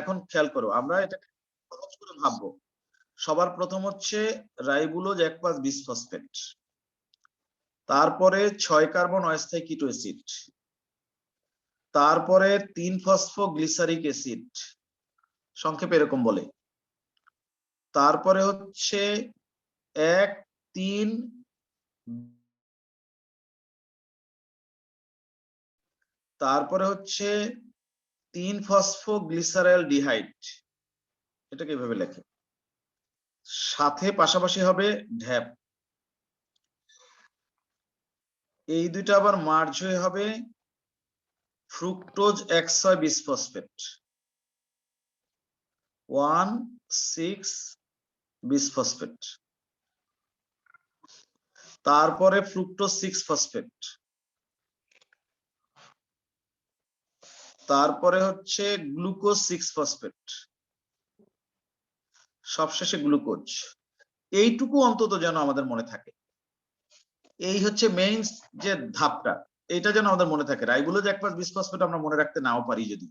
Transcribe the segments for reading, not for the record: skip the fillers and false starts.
এখন খেয়াল করো, আমরা এটা সহজ করে ভাববো। সবার প্রথম হচ্ছে রাইবুলোজ 1,5 বিসফসফেট, তারপরে 6 কার্বন অস্থায়ী কিটো অ্যাসিড, তারপরে 3 ফসফোগ্লিসারিক অ্যাসিড, সংক্ষেপে এরকম বলে। তারপরে হচ্ছে 1,3, তারপরে হচ্ছে 3 ফসফোগ্লিসারালডিহাইড, এটাকে এভাবে লেখে, সাথে পাশাপাশি হবে ঢ্যাপ। এই দুইটা আবার মার্জ হয়ে হবে ফ্রুক্টোজ 1,6 বিসফসফেট, 1,6 বিসফসফেট। তারপরে ফ্রুক্টোজ 6 ফসফেট, তারপরে হচ্ছে গ্লুকোজ 6 ফসফেট, সবশেষে গ্লুকোজ। এইটুকু অন্তত যেন আমাদের মনে থাকে। এই হচ্ছে মেইন যে ধাপটা, এটা যেন আমাদের মনে থাকে। রাইবুলোজ 1,5 বিসফসফেট আমরা মনে রাখতে নাও পারি, যদি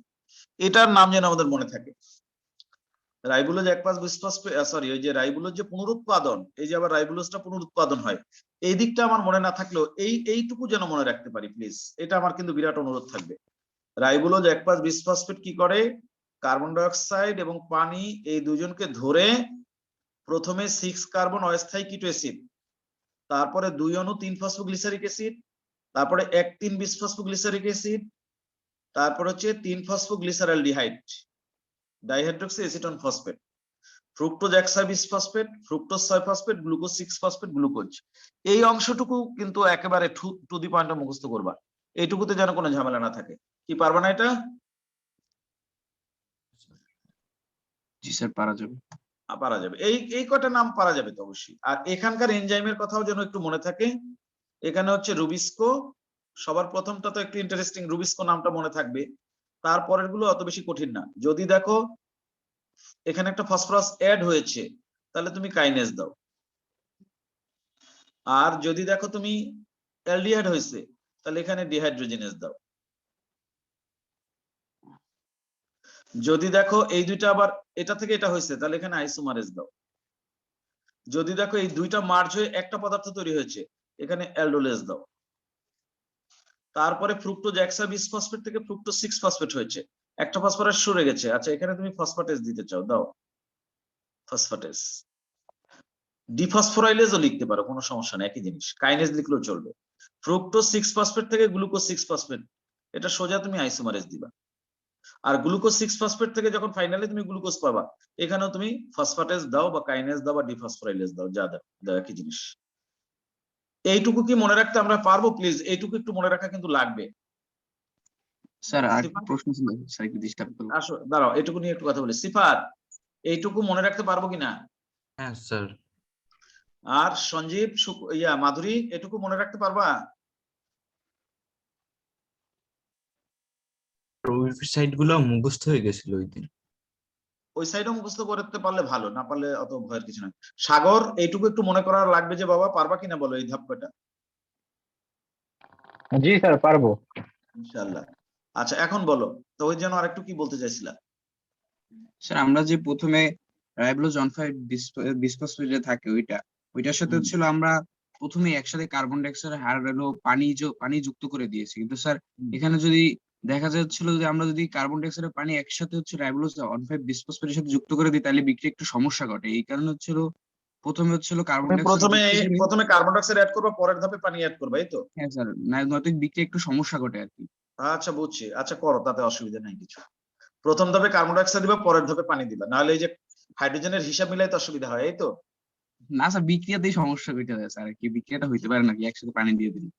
এটার নাম যেন আমাদের মনে থাকে। রাইবুলোজ 1,5 বিসফসফেট, সরি, ওই যে রাইবুলোজ যে পুনরুৎপাদন, এই যে আবার রাইবুলোজটা পুনরুৎপাদন হয়, এই দিকটা আমার মনে না থাকলেও এইটুকু যেন মনে রাখতে পারি প্লিজ। এটা আমার কিন্তু বিরাট অনুরোধ থাকবে। রাইবুলোজ 1,5 বিসফসফেট কি করে, কার্বন ডাই অক্সাইড এবং পানি এই দুজনকে ধরে প্রথমে 6 কার্বন অস্থায়ী কিটো অ্যাসিড, তারপরে 2 অণু 3 ফসফোগ্লিসারিক অ্যাসিড, তারপরে 1,3 বিসফসফোগ্লিসারিক অ্যাসিড, তারপর হচ্ছে 3 phosphoglyceraldehyde, dihydroxy acetone phosphate, fructose 1,6 bisphosphate, fructose 6 phosphate, glucose 6 phosphate, glucose. এই অংশটুকু কিন্তু একেবারে টু দি পয়েন্টে মুখস্থ করবা, এইটুকুতে যেন কোনো ঝামেলা না থাকে। কি পারবা না এটা? জি স্যার, পারা যাবে। পারা যাবে, এই কটা নাম পারা যাবে তো অবশ্যই। আর এখানকার এনজাইমের কথাও যেন একটু মনে থাকে। এখানে হচ্ছে রুবিস্কো, সবার প্রথমটা তো একটু ইন্টারেস্টিং, রুবিস্কো নামটা মনে থাকবে। তারপরের গুলো অত বেশি কঠিন না। যদি দেখো এখানে একটা ফসফরাস অ্যাড হয়েছে, তাহলে তুমি কাইনেজ দাও। আর যদি দেখো তুমি অ্যালডিহাইড হয়েছে, তাহলে এখানে ডিহাইড্রোজেনেজ দাও। যদি দেখো এই দুইটা আবার এটা থেকে এটা হয়েছে, তাহলে এখানে আইসোমারেজ দাও। যদি দেখো এই দুইটা মার্জ হয়ে একটা পদার্থ তৈরি হয়েছে, এখানে অ্যালডোলেজ দাও। তারপরে ফ্রুক্টোজ 1,6 বিসফসফেট থেকে ফ্রুক্টোজ 6 ফসফেট হয়েছে, একটা ফসফরাস সরে গেছে, আচ্ছা এখানে তুমি ফসফেটেস দিতে চাও, দাও ফসফেটেস। ডিফসফোরাইলেজও লিখতে পারো, কোনো সমস্যা নেই, একই জিনিস, কাইনেজ লিখলেও চলবে। ফ্রুক্টোজ 6 ফসফেট থেকে গ্লুকোজ 6 ফসফেট, এটা সোজা তুমি আইসোমারেজ দিবা। আর গ্লুকোজ 6 ফসফেট থেকে যখন ফাইনালি তুমি গ্লুকোজ পাবা, এখানেও তুমি ফসফেটেস দাও বা কাইনেজ দাও বা ডিফসফোরাইলেজ দাও, যা দাও একই জিনিস। এইটুকু কি মনে রাখতে আমরা পারবো? প্লিজ এইটুকু একটু মনে রাখা কিন্তু লাগবে। স্যার আর প্রশ্ন ছিল স্যার, একটু ডিস্টার্ব করলাম। আসো দাঁড়াও, এইটুকু নিয়ে একটু কথা বলি। সিফাত, এইটুকু মনে রাখতে পারবো কিনা? হ্যাঁ স্যার। আর সঞ্জীব, মাধুরী, এটুকু মনে রাখতে পারবা? ওয়েবসাইট গুলো মুখস্থ হয়ে গেছিল ওই দিন। ওই সাইডও মুখস্থ করতে পারলে ভালো, না পারলে অত ভয়ের কিছু না। সাগর, এইটুকু একটু মনে করা লাগবে যে বাবা, পারবা কিনা বলো এই ধাপ কয়টা? জি স্যার, পারবো ইনশাআল্লাহ। আচ্ছা এখন বলো তো, ওই জন্য আরেকটু কি বলতে চাইছিলা? স্যার আমরা যে প্রথমে রাইবুলোজ 1,5 বিসফসফেট যে থাকে ওইটার সাথে হচ্ছিল আমরা প্রথমে একসাথে কার্বন ডাই অক্সাইড হার হলো পানি যুক্ত করে দিয়েছি, কিন্তু স্যার এখানে যদি দেখা যাচ্ছিল যে আমরা যদি কার্বন ডাই অক্সাইড পানি একসাথে হচ্ছে রাইবুলোজ 1,5 বিসফসফেটের সাথে যুক্ত করে দিই, তাহলে বিক্রিয়া একটু সমস্যা ঘটে। এই কারণে হচ্ছিল প্রথমে হচ্ছিল কার্বন ডাই অক্সাইড প্রথমে কার্বন ডাই অক্সাইড অ্যাড করবা, পরের ধাপে পানি অ্যাড করবা, এই তো? হ্যাঁ স্যার, নয়তো বিক্রিয়া একটু সমস্যা ঘটে আর কি। আচ্ছা বুঝছি, আচ্ছা করো, তাতে অসুবিধা নাই কিছু। প্রথম ধাপে কার্বন ডাই অক্সাইড দিবা, পরের ধাপে পানি দিবা, নাহলে এই যে হাইড্রোজেনের হিসাব মিলাইতে অসুবিধা হয়, এই তো? না স্যার, বিক্রিয়াতেই সমস্যা ঘটে যায় স্যার, কি বিক্রিয়াটা হইতে পারে নাকি একসাথে পানি দিয়ে দিলে?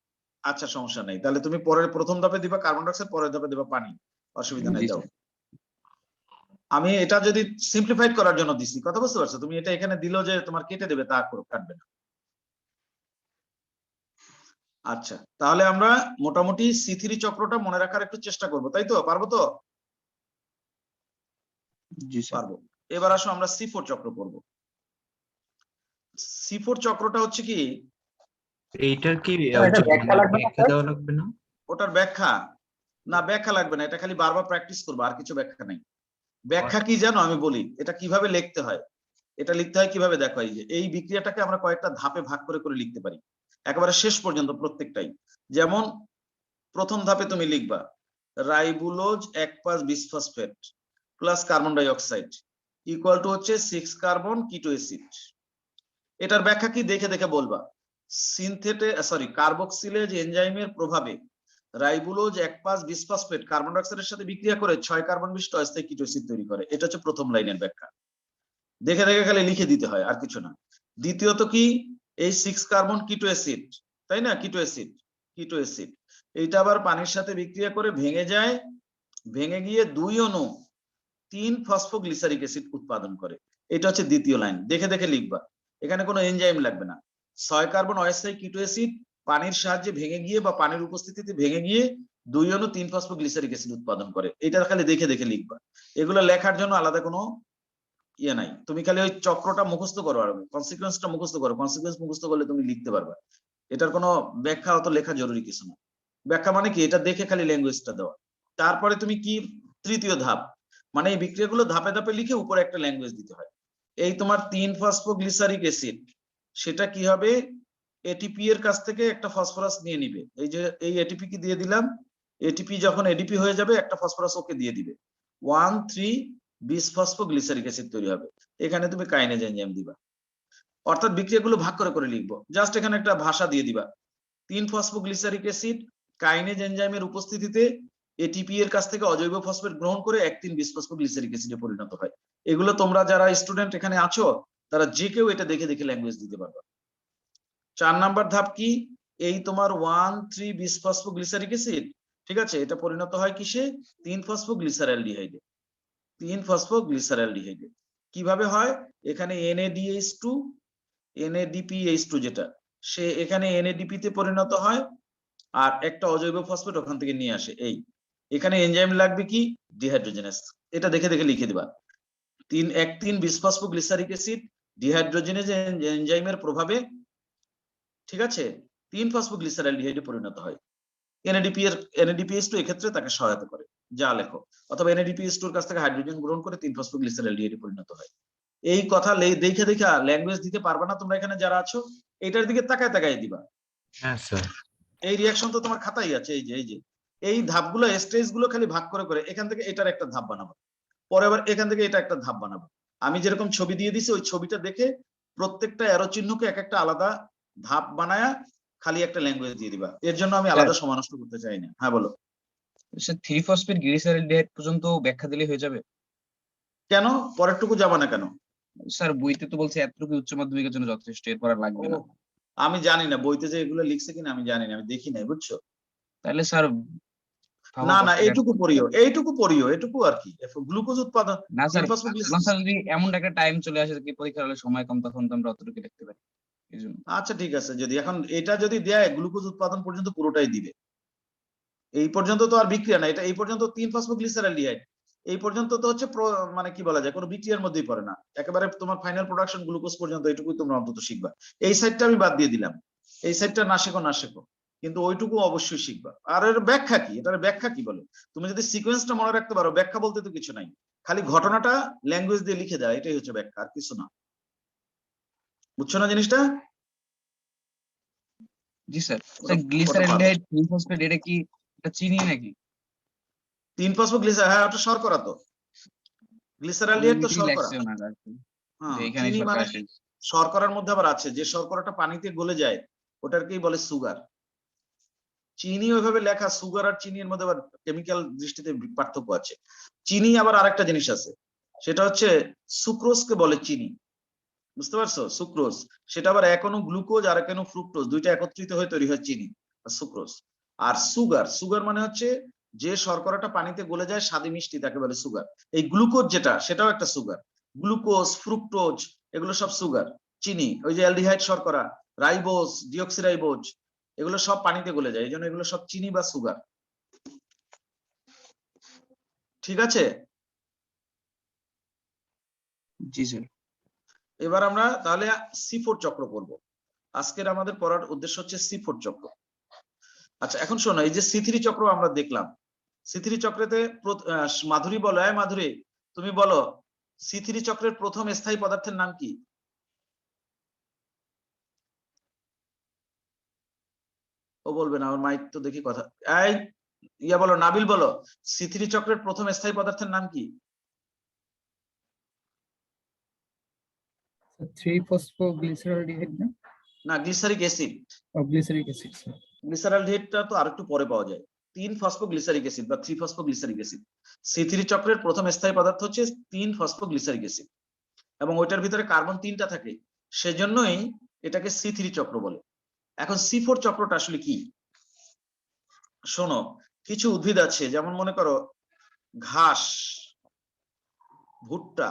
আচ্ছা সমস্যা নেই, তাহলে তুমি প্রথম ধাপে দিবা কার্বন ডাই অক্সাইড, পরের ধাপে দিবা পানি, অসুবিধা নাই, দাও। আমি এটা যদি সিম্পলিফাইড করার জন্য দিছি, কথা বুঝতে পারছো? তুমি এটা এখানে দিলো যে তোমার কেটে দেবে, তা কাটবে না। আচ্ছা তাহলে আমরা মোটামুটি C3 চক্রটা মনে রাখার একটু চেষ্টা করব, তাই তো? পারবো তো? জি স্যার। পারবো। এবার আসো আমরা C4 চক্র করব। C4 চক্রটা হচ্ছে কি, এইটার কি ব্যাখ্যা লাগবে না ব্যাখ্যা দেওয়া লাগবে না? ওটার ব্যাখ্যা? না ব্যাখ্যা লাগবে না, এটা খালি বারবার প্র্যাকটিস করবো, আর কিছু ব্যাখ্যা নাই। ব্যাখ্যা কি জানো আমি বলি, এটা কিভাবে লিখতে হয়। এটা লিখতে হয় কিভাবে দেখো, এই যে এই বিক্রিয়াটাকে আমরা কয়েকটা ধাপে ভাগ করে করে লিখতে পারি, একেবারে শেষ পর্যন্ত প্রত্যেকটাই। যেমন প্রথম ধাপে তুমি লিখবা ribulose 1,5 bisphosphate plus carbon dioxide equal to হচ্ছে 6 কার্বন কিটো অ্যাসিড। এটার ব্যাখ্যা কি দেখে দেখে বলবা। কার্বক্সিলেজ এনজাইমের প্রভাবে রাইবুলোজ 1,5 বিসফসফেট কার্বন ডাই অক্সাইডের সাথে বিক্রিয়া করে 6 কার্বন বিশিষ্ট অস্থায়ী কিটো অ্যাসিড তৈরি করে। এটা হচ্ছে প্রথম লাইনের ব্যাখ্যা, দেখে দেখে খালি লিখে দিতে হয় আর কিছু না। দ্বিতীয়ত কি, এই 6 কার্বন কিটো অ্যাসিড, তাই না, কিটো অ্যাসিড এইটা আবার পানির সাথে বিক্রিয়া করে ভেঙে যায়, ভেঙে গিয়ে 2 অণু 3 ফসফোগ্লিসারিক অ্যাসিড উৎপাদন করে। এটা হচ্ছে দ্বিতীয় লাইন, দেখে দেখে লিখবা, এখানে কোনো এনজাইম লাগবে না। 6 কার্বন অস্থায়ী কিটো অ্যাসিড পানির সাহায্যে ভেঙে গিয়ে বা পানির উপস্থিতিতে ভেঙে গিয়ে 2 অণু 3 ফসফোগ্লিসারিক অ্যাসিড উৎপাদন করে। এটা খালি দেখে দেখে লিখবা, এগুলো লেখার জন্য আলাদা কোনো ইয়ে নাই, তুমি খালি ওই চক্রটা মুখস্থ করো আর কনসিকুয়েন্সটা মুখস্থ করো, কনসিকুয়েন্স মুখস্থ করলে তুমি লিখতে পারবে। এটার কোনো ব্যাখ্যা অত লেখা জরুরি কিছু না। ব্যাখ্যা মানে কি, এটা দেখে খালি ল্যাঙ্গুয়েজটা দেওয়া। তারপরে তুমি কি, তৃতীয় ধাপ, মানে এই বিক্রিয়াগুলো ধাপে ধাপে লিখে উপরে একটা ল্যাঙ্গুয়েজ দিতে হয়। এই তোমার 3 ফসফোগ্লিসারিক অ্যাসিড, সেটা কি হবে, এটিপি এর কাছ থেকে একটা ফসফরাস নিয়ে নিবে। এই যে এই এটিপি কি দিয়ে দিলাম, এটিপি যখন এডিপি হয়ে যাবে একটা ফসফরাস ওকে দিয়ে দিবে, 1,3 বিসফসফোগ্লিসারিক অ্যাসিড তৈরি হবে। এখানে তুমি কাইনেজ এনজাইম দিবা, অর্থাৎ বিক্রিয়াগুলো ভাগ করে করে লিখবো। জাস্ট এখানে একটা ভাষা দিয়ে দিবা, 3 ফসফোগ্লিসারিক অ্যাসিড কাইনেজ এনজাইমের উপস্থিতিতে এটিপি এর কাছ থেকে অজৈব ফসফেট গ্রহণ করে 1,3 বিসফসফোগ্লিসারিক অ্যাসিডে পরিণত হয়। এগুলো তোমরা যারা স্টুডেন্ট এখানে আছো তারা যে কেউ এটা দেখে দেখে ল্যাঙ্গুয়েজ দিতে পারবে। 4 নাম্বার ধাপ কি, এই তোমার 1,3 বিসফসফোগ্লিসারিক অ্যাসিড, ঠিক আছে, এটা পরিণত হয় কিসে, 3 ফসফোগ্লিসারালডিহাইডে। 3 ফসফোগ্লিসারালডিহাইডে কিভাবে হয়, এখানে NADH2 NADPH2 যেটা, সে এখানে NADP তে পরিণত হয় আর একটা অজৈব ফসফেট ওখান থেকে নিয়ে আসে। এই এখানে এনজাইম লাগবে কি, ডিহাইড্রোজেনেস। এটা দেখে দেখে লিখে দিবা, 1,3 বিসফসফোগ্লিসারিক অ্যাসিড ডিহাইড্রোজেনেজ এনজাইমের প্রভাবে, ঠিক আছে, 3 ফসফোগ্লিসারালডিহাইডে পরিণত হয়। NADPH2 এক্ষেত্রে তাকে সহায়তা করে, যা লেখো, অথবা NADPH2 এর কাছ থেকে হাইড্রোজেন গ্রহণ করে 3 ফসফোগ্লিসারালডিহাইডে পরিণত হয়। এই কথা দেখে দেখে ল্যাঙ্গুয়েজ দিতে পারবে না তোমরা এখানে যারা আছো, এটার দিকে তাকায় তাকায় দিবা। হ্যাঁ স্যার। এই রিঅ্যাকশন তো তোমার খাতাই আছে, এই যে এই ধাপগুলো স্টেজ গুলো খালি ভাগ করে করে এখান থেকে এটার একটা ধাপ বানাবো, পরে আবার এখান থেকে এটা একটা ধাপ বানাবো। আমি যেরকম ছবি দিয়ে দিছি ওই ছবিটা দেখে প্রত্যেকটা অ্যারো চিহ্নকে এক একটা আলাদা ধাপ বানায়া খালি একটা ল্যাঙ্গুয়েজ দিয়ে দিবা। এর জন্য আমি আলাদা সময় নষ্ট করতে চাই না। হ্যাঁ বলো। স্যার 3 ফসফেট গ্লিসারিলডিহাইড পর্যন্ত ব্যাখ্যা দিলে হয়ে যাবে? কেন পরেরটুকু যাবা না কেন? স্যার বইতে তো বলছে এতটুকু উচ্চ মাধ্যমিকের জন্য যথেষ্ট, এরপর আর লাগবে না। আমি জানি না বইতে যে এগুলো লিখছে কিনা, আমি জানি না, আমি দেখি নাই, বুঝছো। তাহলে স্যার না না, এইটুকু পড়িও এটুকু আর কি, গ্লুকোজ উৎপাদন। না স্যার, যদি এমন একটা টাইম চলে আসে কি পরীক্ষার হলে সময় কম, তখন তো আমরা অতটুকু লিখতে পারি, এইজন্য। আচ্ছা ঠিক আছে, যদি এখন এটা যদি দেয় গ্লুকোজ উৎপাদন পর্যন্ত পুরোটাই দিবে। এই পর্যন্ত তো আর বিক্রিয়া না, এটা এই পর্যন্ত 3 ফসফোগ্লিসারালডিহাইড, এই পর্যন্ত তো হচ্ছে মানে কি বলা যায়, কোনো বিক্রিয়ার মধ্যেই পড়ে না, একেবারে তোমার ফাইনাল প্রোডাকশন গ্লুকোজ পর্যন্ত এইটুকুই তোমরা অন্তত শিখবা। এই সাইডটা আমি বাদ দিয়ে দিলাম, এই সাইডটা না শেখো, কিন্তু ওইটুকু অবশ্যই শিখবা। আর এর ব্যাখ্যা কি, এটার ব্যাখ্যা কি বলো, তুমি যদি সিকোয়েন্সটা মনে রাখতে পারো, ব্যাখ্যা বলতে তো কিছু নাই, খালি ঘটনাটা ল্যাঙ্গুয়েজ দিয়ে লিখে দেয়, এটাই হচ্ছে ব্যাখ্যা, আর কিছু না। বুঝছো না জিনিসটা? জি স্যার। স্যার গ্লিসারিলডিহাইড 3 ফসফেট এটা কি এটা চিনি নাকি? 3 ফসফোগ্লিসারাইড, হ্যাঁ ওটা শর্করা, তো গ্লিসারালডিহাইড তো শর্করা। হ্যাঁ, চিনি মানে শর্করার মধ্যে আবার আছে যে শর্করাটা পানিতে গলে যায়, ওটাকেই বলে সুগার। চিনি ওইভাবে লেখা, সুগার আর চিনির মধ্যে আবার কেমিক্যাল দৃষ্টিতে পার্থক্য আছে। চিনি আবার আরেকটা জিনিস আছে, সেটা হচ্ছে সুক্রোজকে বলে চিনি, বুঝতে পারছো, সুক্রোজ। সেটা আবার এক অণু গ্লুকোজ আর এক অণু ফ্রুক্টোজ, দুইটা একত্রিত হয়ে তৈরি হয় চিনি আর সুক্রোজ। আর সুগার মানে হচ্ছে যে শর্করাটা পানিতে গলে যায় স্বাদী মিষ্টি, তাকে বলে সুগার। এই গ্লুকোজ যেটা, সেটাও একটা সুগার। গ্লুকোজ, ফ্রুক্টোজ এগুলো সব সুগার। চিনি, ওই যে অ্যালডিহাইড শর্করা, রাইবোজ, ডিঅক্সিরাইবোজ, এগুলো সব পানিতে গলে যায়, এই জন্য এগুলো সব চিনি বা সুগার। ঠিক আছে? জি স্যার। এবার আমরা তাহলে C4 চক্র করব। আজকের আমাদের পড়ার উদ্দেশ্য হচ্ছে C4 চক্র। আচ্ছা এখন শোনো, এই যে C3 চক্র আমরা দেখলাম, C3 চক্রেতে মাধুরী বলয়, মাধুরী তুমি বলো C3 চক্রের প্রথম স্থায়ী পদার্থের নাম কি? ও বলবে না, আমার মাইক তো দেখি কথা। এই ইয়া বলো, নাবিল বলো, C3 চক্রের প্রথম স্থায়ী পদার্থের নাম কি? 3-phosphoglyceraldehyde না? না, glyceric acid. Glyceric acid sir. গ্লিসারালডিহাইডটা তো আরেকটু পরে পাওয়া যায়। 3-ফসফোগ্লিসারিক অ্যাসিড বা 3-ফসফোগ্লিসারিক অ্যাসিড। C3 চক্রের প্রথম স্থায়ী পদার্থ হচ্ছে 3-ফসফোগ্লিসারিক অ্যাসিড এবং ওইটার ভিতরে কার্বন 3টা থাকে, সেজন্যই এটাকে C3 চক্র বলে। এখন C4 চক্রটা আসলে কি? শোনো, কিছু উদ্ভিদ আছে, যেমন মনে করো ঘাস, ভুট্টা,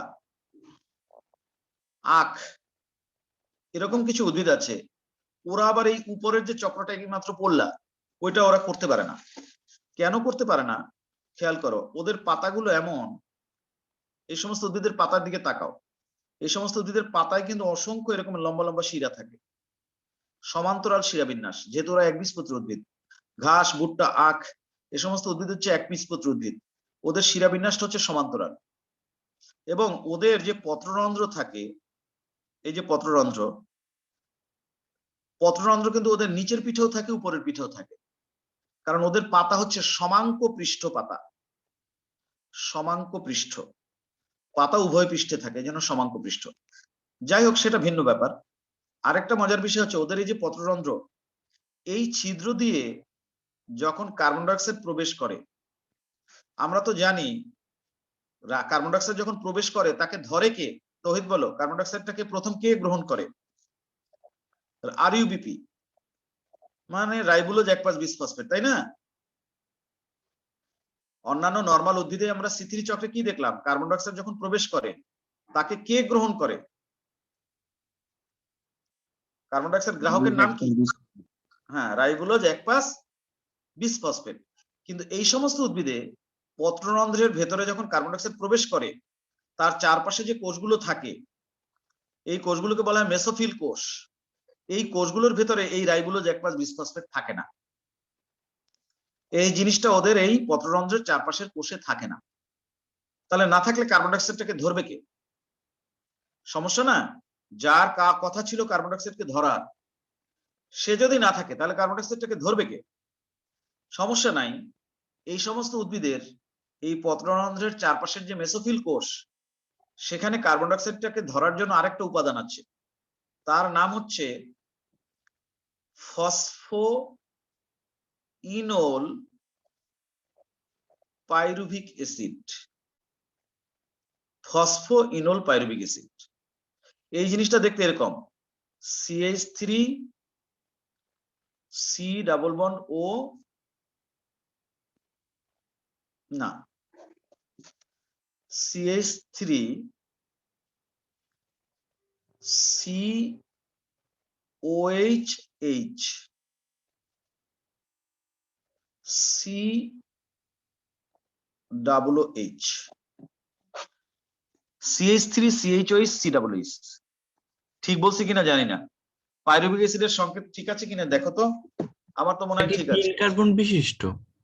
আখ, এরকম কিছু উদ্ভিদ আছে, ওরা আবার এই উপরের যে চক্রটা মাত্র পড়লা, ওইটা ওরা করতে পারে না। কেন করতে পারে না? খেয়াল করো, ওদের পাতাগুলো এমন, এই সমস্ত উদ্ভিদের পাতার দিকে তাকাও, এই সমস্ত উদ্ভিদের পাতায় কিন্তু অসংখ্য এরকম লম্বা লম্বা শিরা থাকে, সমান্তরাল শিরা বিন্যাস, যেহেতু ওরা একবীজপত্রী উদ্ভিদ। ঘাস, ভুট্টা, আখ, এই সমস্ত উদ্ভিদ হচ্ছে একবীজপত্রী উদ্ভিদ, ওদের শিরা বিন্যাসটা হচ্ছে সমান্তরাল। এবং ওদের যে পত্ররন্ধ্র থাকে, এই যে পত্ররন্ধ্র, পত্ররন্ধ্র কিন্তু ওদের নিচের পিঠেও থাকে, উপরের পিঠেও থাকে, কারণ ওদের পাতা হচ্ছে সমাঙ্ক পৃষ্ঠ পাতা। সমাঙ্ক পৃষ্ঠ পাতা উভয় পৃষ্ঠে থাকে, যেন সমাঙ্ক পৃষ্ঠ। যাই হোক, সেটা ভিন্ন ব্যাপার। আরেকটা মজার বিষয় হচ্ছে ওদের এই যে পত্ররন্ধ্র, এই ছিদ্র দিয়ে যখন কার্বন ডাইঅক্সাইড প্রবেশ করে, আমরা তো জানি কার্বন ডাইঅক্সাইড যখন প্রবেশ করে তাকে ধরে কে? তৌহিদ বলো, কার্বন ডাইঅক্সাইডটাকে প্রথম কে গ্রহণ করে? RUBP, মানে রাইবোলোজ একপাশ বিসফসফেট, তাই না? অন্যান্য নরমাল উদ্ভিদে আমরা C3 চক্রে কি দেখলাম? কার্বন ডাইঅক্সাইড যখন প্রবেশ করে তাকে কে গ্রহণ করে? কার্বন ডাইঅক্সাইড গ্রাহকের নাম কি? হ্যাঁ, রাইবোলোজ একপাশ বিসফসফেট। কিন্তু এই সমস্ত উদ্ভিদে পত্ররন্ধ্রের ভেতরে যখন কার্বন ডাইঅক্সাইড প্রবেশ করে, তার চারপাশে যে কোষগুলো থাকে, এই কোষগুলোকে বলা হয় মেসোফিল কোষ। এই কোষগুলোর ভেতরে এই রাইবোলোজ একপাশ বিসফসফেট থাকে না। এই জিনিসটা ওদের এই পত্ররন্ধ্রের চারপাশের কোষে থাকে না। তাহলে না থাকলে কার্বন ডাইঅক্সাইডটাকে ধরবে কে? সমস্যা না? যার কথা ছিল কার্বন ডাইঅক্সাইডকে ধরার, সে যদি না থাকে তাহলে কার্বন ডাইঅক্সাইডটাকে ধরবে কে? সমস্যা নাই। এই সমস্ত উদ্ভিদের এই পত্ররন্ধ্রের চারপাশের যে মেসোফিল কোষ, সেখানে কার্বন ডাইঅক্সাইডটাকে ধরার জন্য আরেকটা উপাদান আছে, তার নাম হচ্ছে ফসফোইনোল পাইরুভিক অ্যাসিড। ফসফোইনোল পাইরুভিক অ্যাসিড, এই জিনিসটা দেখতে এরকম, CH3 C double bond O, না, CH3 COH C double H, CH3 CHOH COH। ঠিক বলছি কিনা জানি না, পাইরুভিক অ্যাসিডের সংকেত ঠিক আছে কিনা দেখো তো। আমার তো মনে হয় ঠিক আছে। 3 কার্বন বিশিষ্ট?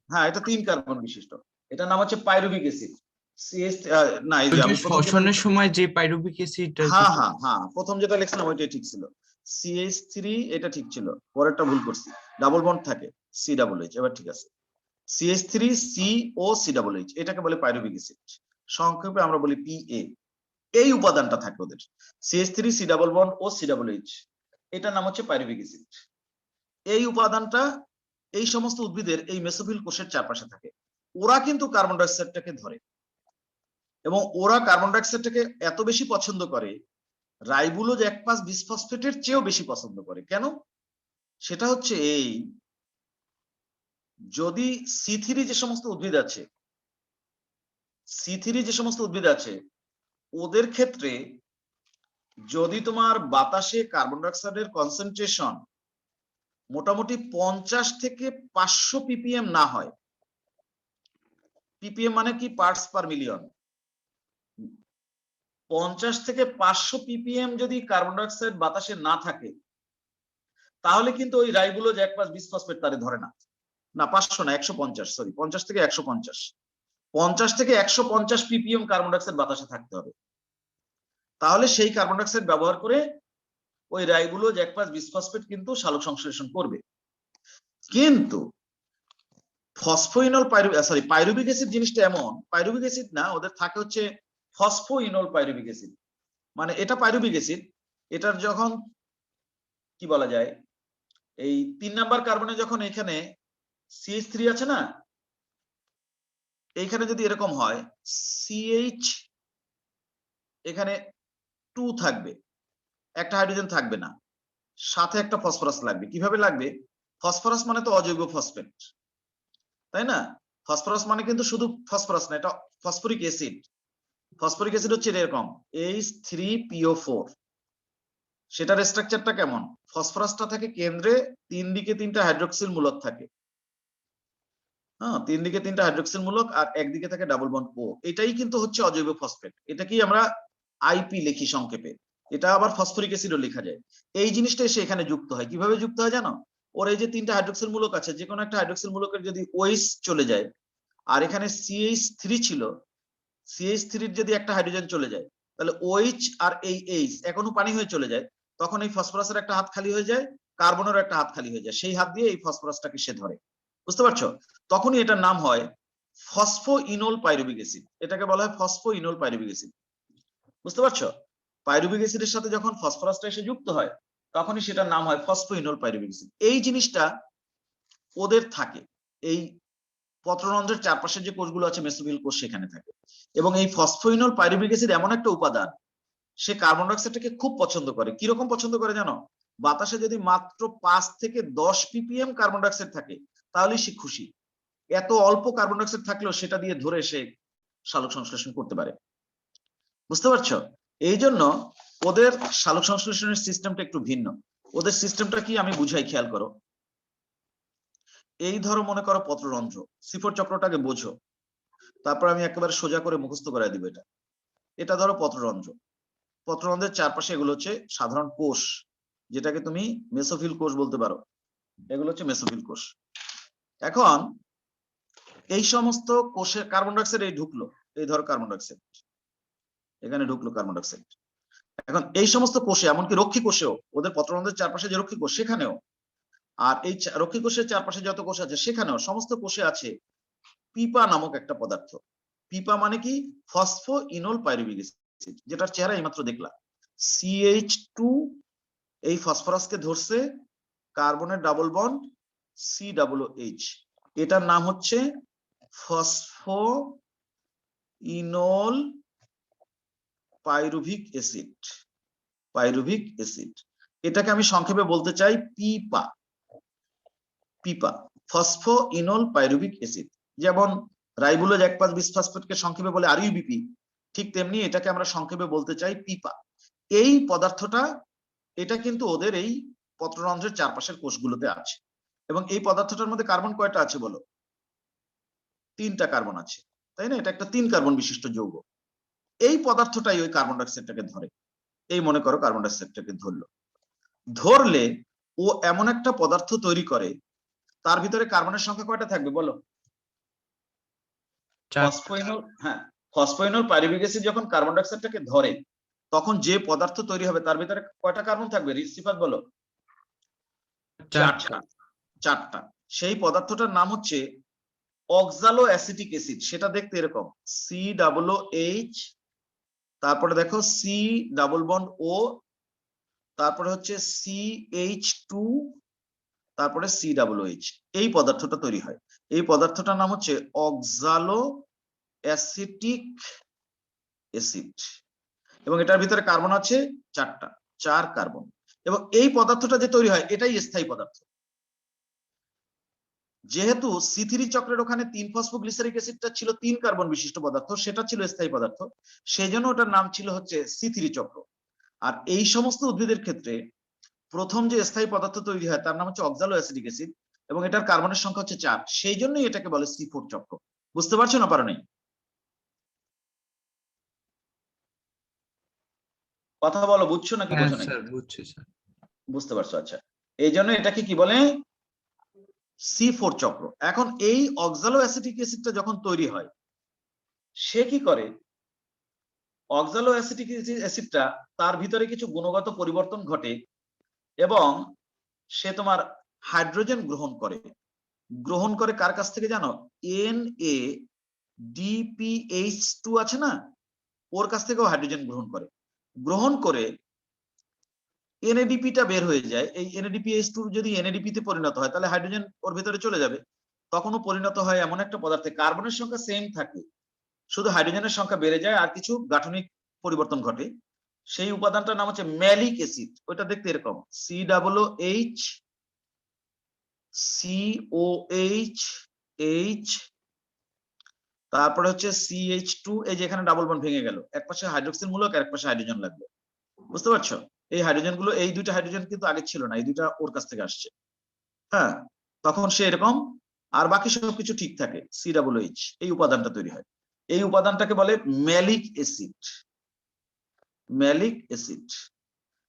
হ্যাঁ, এটা 3 কার্বন বিশিষ্ট। এটার নাম হচ্ছে পাইরুভিক অ্যাসিড। না, এই যে আমি শ্বসনের সময় যে পাইরুভিক অ্যাসিডটা, হ্যাঁ হ্যাঁ হ্যাঁ, প্রথম যেটা লিখছিলাম ওইটাই ঠিক ছিল। CH3 এটা ঠিক ছিল, পরেরটা ভুল করছি, ডাবল বন্ড থাকে COH, এবার ঠিক আছে। CH3 COCH, এটাকে বলে পাইরুভিক অ্যাসিড, সংক্ষেপে আমরা বলি PA। এই উপাদানটা থাকে ওদের, CH3 C ডাবল বন্ড ও COH, এটার নাম হচ্ছে পাইরুভিক অ্যাসিড। এই উপাদানটা এই সমস্ত উদ্ভিদের এই মেসোফিল কোষের চারপাশে থাকে। ওরা কিন্তু কার্বন ডাইঅক্সাইডটাকে ধরে, এবং ওরা কার্বন ডাইঅক্সাইডটাকে এত বেশি পছন্দ করে, রাইবোলোজ একপাশ বিসফসফেটের চেয়েও বেশি পছন্দ করে। কেন? সেটা হচ্ছে এই, যদি C3 যে সমস্ত উদ্ভিদ আছে, C3 যে সমস্ত উদ্ভিদ আছে, ওদের ক্ষেত্রে যদি তোমার বাতাসে কার্বন ডাইঅক্সাইডের কনসেন্ট্রেশন মোটামুটি 50 থেকে 500 ppm না হয়, ppm মানে কি? Parts per million. 50 থেকে 500 ppm যদি কার্বন ডাইঅক্সাইড বাতাসে না থাকে, তাহলে কিন্তু ওই রাইবোলোজ একপাশ বিসফসফেট তারে ধরে না। না, 500 না, 150, সরি, 50 থেকে 150। 50 থেকে 150 ppm কার্বন ডাইঅক্সাইড বাতাসে থাকতে হবে, তাহলে সেই কার্বন ডাইঅক্সাইড ব্যবহার করে ওই রাইবোলোজ 1,5 বিসফসফেট কিন্তু সালোক সংশ্লেষণ করবে। কিন্তু ফসফোইনল পাইরুভিক অ্যাসিড জিনিসটা এমন, পাইরুভিক অ্যাসিড না, ওদের থাকে হচ্ছে ফসফোইনল পাইরুভিক অ্যাসিড, মানে এটা পাইরুভিক অ্যাসিড, এটার যখন কি বলা যায়, এই 3 নাম্বার কার্বনে যখন এখানে CH3 আছে না, এইখানে যদি এরকম হয় CH এখানে 2 থাকবে, একটা হাইড্রোজেন থাকবে না, সাথে একটা ফসফরাস লাগবে। কিভাবে লাগবে? ফসফরাস মানে তো অজৈব ফসফেট, তাই না? ফসফরাস মানে কিন্তু শুধু ফসফরাস না, এটা ফসফরিক অ্যাসিড। ফসফরিক অ্যাসিড হচ্ছে এরকম H3PO4, সেটার স্ট্রাকচারটা কেমন? ফসফরাসটা থাকে কেন্দ্রে, 3 দিকে 3টা হাইড্রোক্সিল মূলক থাকে, হ্যাঁ 3 দিকে 3টা হাইড্রোক্সিল মূলক, আর একদিকে থাকে ডাবল বন্ড O। এটাই কিন্তু হচ্ছে অজৈব ফসফেট, এটাকেই আমরা IP লিখি সংক্ষেপে, এটা আবার ফসফরিক অ্যাসিডও লেখা যায়। এই জিনিসটা এসে এখানে যুক্ত হয়। কিভাবে যুক্ত হয় জানো? ওর এই যে 3টা হাইড্রোক্সিল মূলক আছে, যে কোনো একটা হাইড্রোক্সিল মূলকের যদি OH চলে যায়, আর এখানে CH3 ছিল, CH3 এর যদি একটা হাইড্রোজেন চলে যায়, তাহলে OH আর এই H এখনো পানি হয়ে চলে যায়, তখন এই ফসফরাসের একটা হাত খালি হয়ে যায়, কার্বনের একটা হাত খালি হয়ে যায়, সেই হাত দিয়ে এই ফসফরাসটাকে সে ধরে। বুঝতে পারছো? তখনই এটার নাম হয় ফসফোইনল পাইরুভিক অ্যাসিড, এটাকে বলা হয় ফসফোইনল পাইরুভিক অ্যাসিড। বুঝতে পারছো? পাইরুভিক অ্যাসিডের সাথে যখন ফসফরাসটা এসে যুক্ত হয়, তখনই সেটার নাম হয় ফসফোইনল পাইরুভিক অ্যাসিড। এই জিনিসটা ওদের থাকে, এই পত্ররন্ধ্রের চারপাশে যে কোষগুলো আছে মেসোফিল কোষ, সেখানে থাকে। এবং এই ফসফোইনল পাইরুভিক অ্যাসিড এমন একটা উপাদান, সে কার্বন ডাইঅক্সাইডটাকে খুব পছন্দ করে। কিরকম পছন্দ করে জানো? বাতাসে যদি মাত্র 5 থেকে 10 ppm কার্বন ডাইঅক্সাইড থাকে, তাহলেই সে খুশি। এত অল্প কার্বন ডাইঅক্সাইড থাকলেও সেটা দিয়ে ধরে সে সালোক সংশ্লেষণ করতে পারে। বুঝতে পারছো? এই জন্য ওদের সালোক সংশ্লেষণের সিস্টেমটা একটু ভিন্ন। ওদের সিস্টেমটা কি আমি বুঝাই, খেয়াল করো। এই ধরো মনে করো পত্ররন্ধ্র, C4 চক্রটাকে বোঝো, তারপর আমি একেবারে সোজা করে মুখস্থ করাই দিব। এটা ধরো পত্ররন্ধ্র, পত্ররন্ধ্রের চারপাশে এগুলো হচ্ছে সাধারণ কোষ, যেটাকে তুমি মেসোফিল কোষ বলতে পারো। এগুলো হচ্ছে মেসোফিল কোষ। এখন এই সমস্ত কোষে কার্বন ডাইঅক্সাইড এই ঢুকলো, এই ধরো কার্বন ডাইঅক্সাইড এখানে ঢুকলো, কার্বন ডাইঅক্সাইড। এখন এই সমস্ত কোষে, এমনকি রক্ষী কোষেও, ওদের পত্ররন্ধ্রের চারপাশে যে রক্ষী কোষ সেখানেও, আর এই রক্ষী কোষের চারপাশে যত কোষ আছে সেখানেও, সমস্ত কোষে আছে পিপা নামক একটা পদার্থ। পিপা মানে কি? ফসফোইনল পাইরুভিক অ্যাসিড, যেটার চেহারা এইমাত্র দেখলাম। CH2 এই ফসফরাসকে ধরছে, কার্বনের ডাবল বন্ড COOH, এটার নাম হচ্ছে ফসফোইনল পাইরুভিক অ্যাসিড। পাইরুভিক অ্যাসিড, এটাকে আমি সংক্ষেপে বলতে চাই পিপা। পিপা, ফসফোইনল পাইরুভিক অ্যাসিড। যেমন রাইবোলোজ 1,5 বিসফসফেটকে সংক্ষেপে বলে RUBP, ঠিক তেমনি এটাকে আমরা সংক্ষেপে বলতে চাই পিপা। এই পদার্থটা, এটা কিন্তু ওদের এই পত্ররন্ধ্রের চারপাশের কোষগুলোতে আছে। এবং এই পদার্থটার মধ্যে কার্বন কয়টা আছে বলো? 3টা কার্বন আছে, তাই না? এটা একটা 3 কার্বন বিশিষ্ট যৌগ। এই পদার্থটাই ওই কার্বন ডাইঅক্সাইডটাকে ধরে। এই মনে করো কার্বন ডাইঅক্সাইডটাকে ধরলো, ধরলে ও এমন একটা পদার্থ তৈরি করে, তার ভিতরে কার্বনের সংখ্যা কয়টা থাকবে বলো? ফসফোইনল, হ্যাঁ, ফসফোইনল পাইরুভিক অ্যাসিড যখন কার্বন ডাইঅক্সাইডটাকে ধরে, তখন যে পদার্থ তৈরি হবে তার ভিতরে কয়টা কার্বন থাকবে? সিফাত বলো। 4টা। সেই পদার্থটার নাম হচ্ছে অক্সালো অ্যাসিটিক অ্যাসিড। সেটা দেখতে এরকম COOH, তারপরে দেখো C ডাবল বন্ড O, তারপরে হচ্ছে CH2, তারপরে COOH। এই পদার্থটা তৈরি হয়। এই পদার্থটার নাম হচ্ছে অক্সালো অ্যাসিটিক অ্যাসিড। এবং এটার ভিতরে কার্বন আছে 4টা, 4 কার্বন। এবং এই পদার্থটা যে তৈরি হয়, এটাই স্থায়ী পদার্থ। যেহেতু C3 চক্রের ওখানে 3 ফসফোগ্লিসারিক অ্যাসিডটা ছিল 3 কার্বন বিশিষ্ট পদার্থ, সেটা ছিল স্থায়ী পদার্থ, সেই জন্য ওটার নাম ছিল হচ্ছে C3 চক্র। আর এই সমস্ত উদ্ভিদের ক্ষেত্রে প্রথম যে স্থায়ী পদার্থ তৈরি হয় তার নাম হচ্ছে অক্সালো অ্যাসিটিক অ্যাসিড, এবং এটার কার্বনের সংখ্যা হচ্ছে 4, সেই জন্যই এটাকে বলে C4 চক্র। বুঝতে পারছো না পারো নাই? কথা বলো, বুঝছো নাকি বোঝো নাই? বুঝছি স্যার। বুঝতে পারছো? আচ্ছা, এই জন্য এটাকে কি বলে? C4 চক্র। এখন এই অক্সালো অ্যাসিটিক অ্যাসিডটা যখন তৈরি হয়, সে কি করে, অক্সালো অ্যাসিটিক অ্যাসিডটা তার ভিতরে কিছু গুণগত পরিবর্তন ঘটে এবং সে তোমার হাইড্রোজেন গ্রহণ করে কার কাছ থেকে জানো, NADPH2 আছে না, ওর কাছ থেকেও হাইড্রোজেন গ্রহণ করে NADP-টা বের হয়ে যায়। এই NADPH2 যদি NADP তে পরিণত হয় তাহলে হাইড্রোজেন ওর ভেতরে চলে যাবে, তখনও পরিণত হয় এমন একটা পদার্থে, কার্বনের সংখ্যা সেম থাকে, শুধু হাইড্রোজেনের সংখ্যা বেড়ে যায় আর কিছু গাঠনিক পরিবর্তন ঘটে। সেই উপাদানটার নাম হচ্ছে ম্যালিক অ্যাসিড। ওটা দেখতে এরকম COOH, তারপরে হচ্ছে CH2, এই যে এখানে ডাবল বন্ড ভেঙে গেল, এক পাশে হাইড্রোক্সিল মূলক আর এক পাশে হাইড্রোজেন লাগবে, বুঝতে পারছো? এই হাইড্রোজেন গুলো, এই দুইটা হাইড্রোজেন কিন্তু আগে ছিল না, এই দুইটা ওর কাছ থেকে আসছে। হ্যাঁ, তখন সে এরকম, আর বাকি সবকিছু ঠিক থাকে, COOH এই উপাদানটা তৈরি হয়। এই উপাদানটাকে বলে ম্যালিক অ্যাসিড।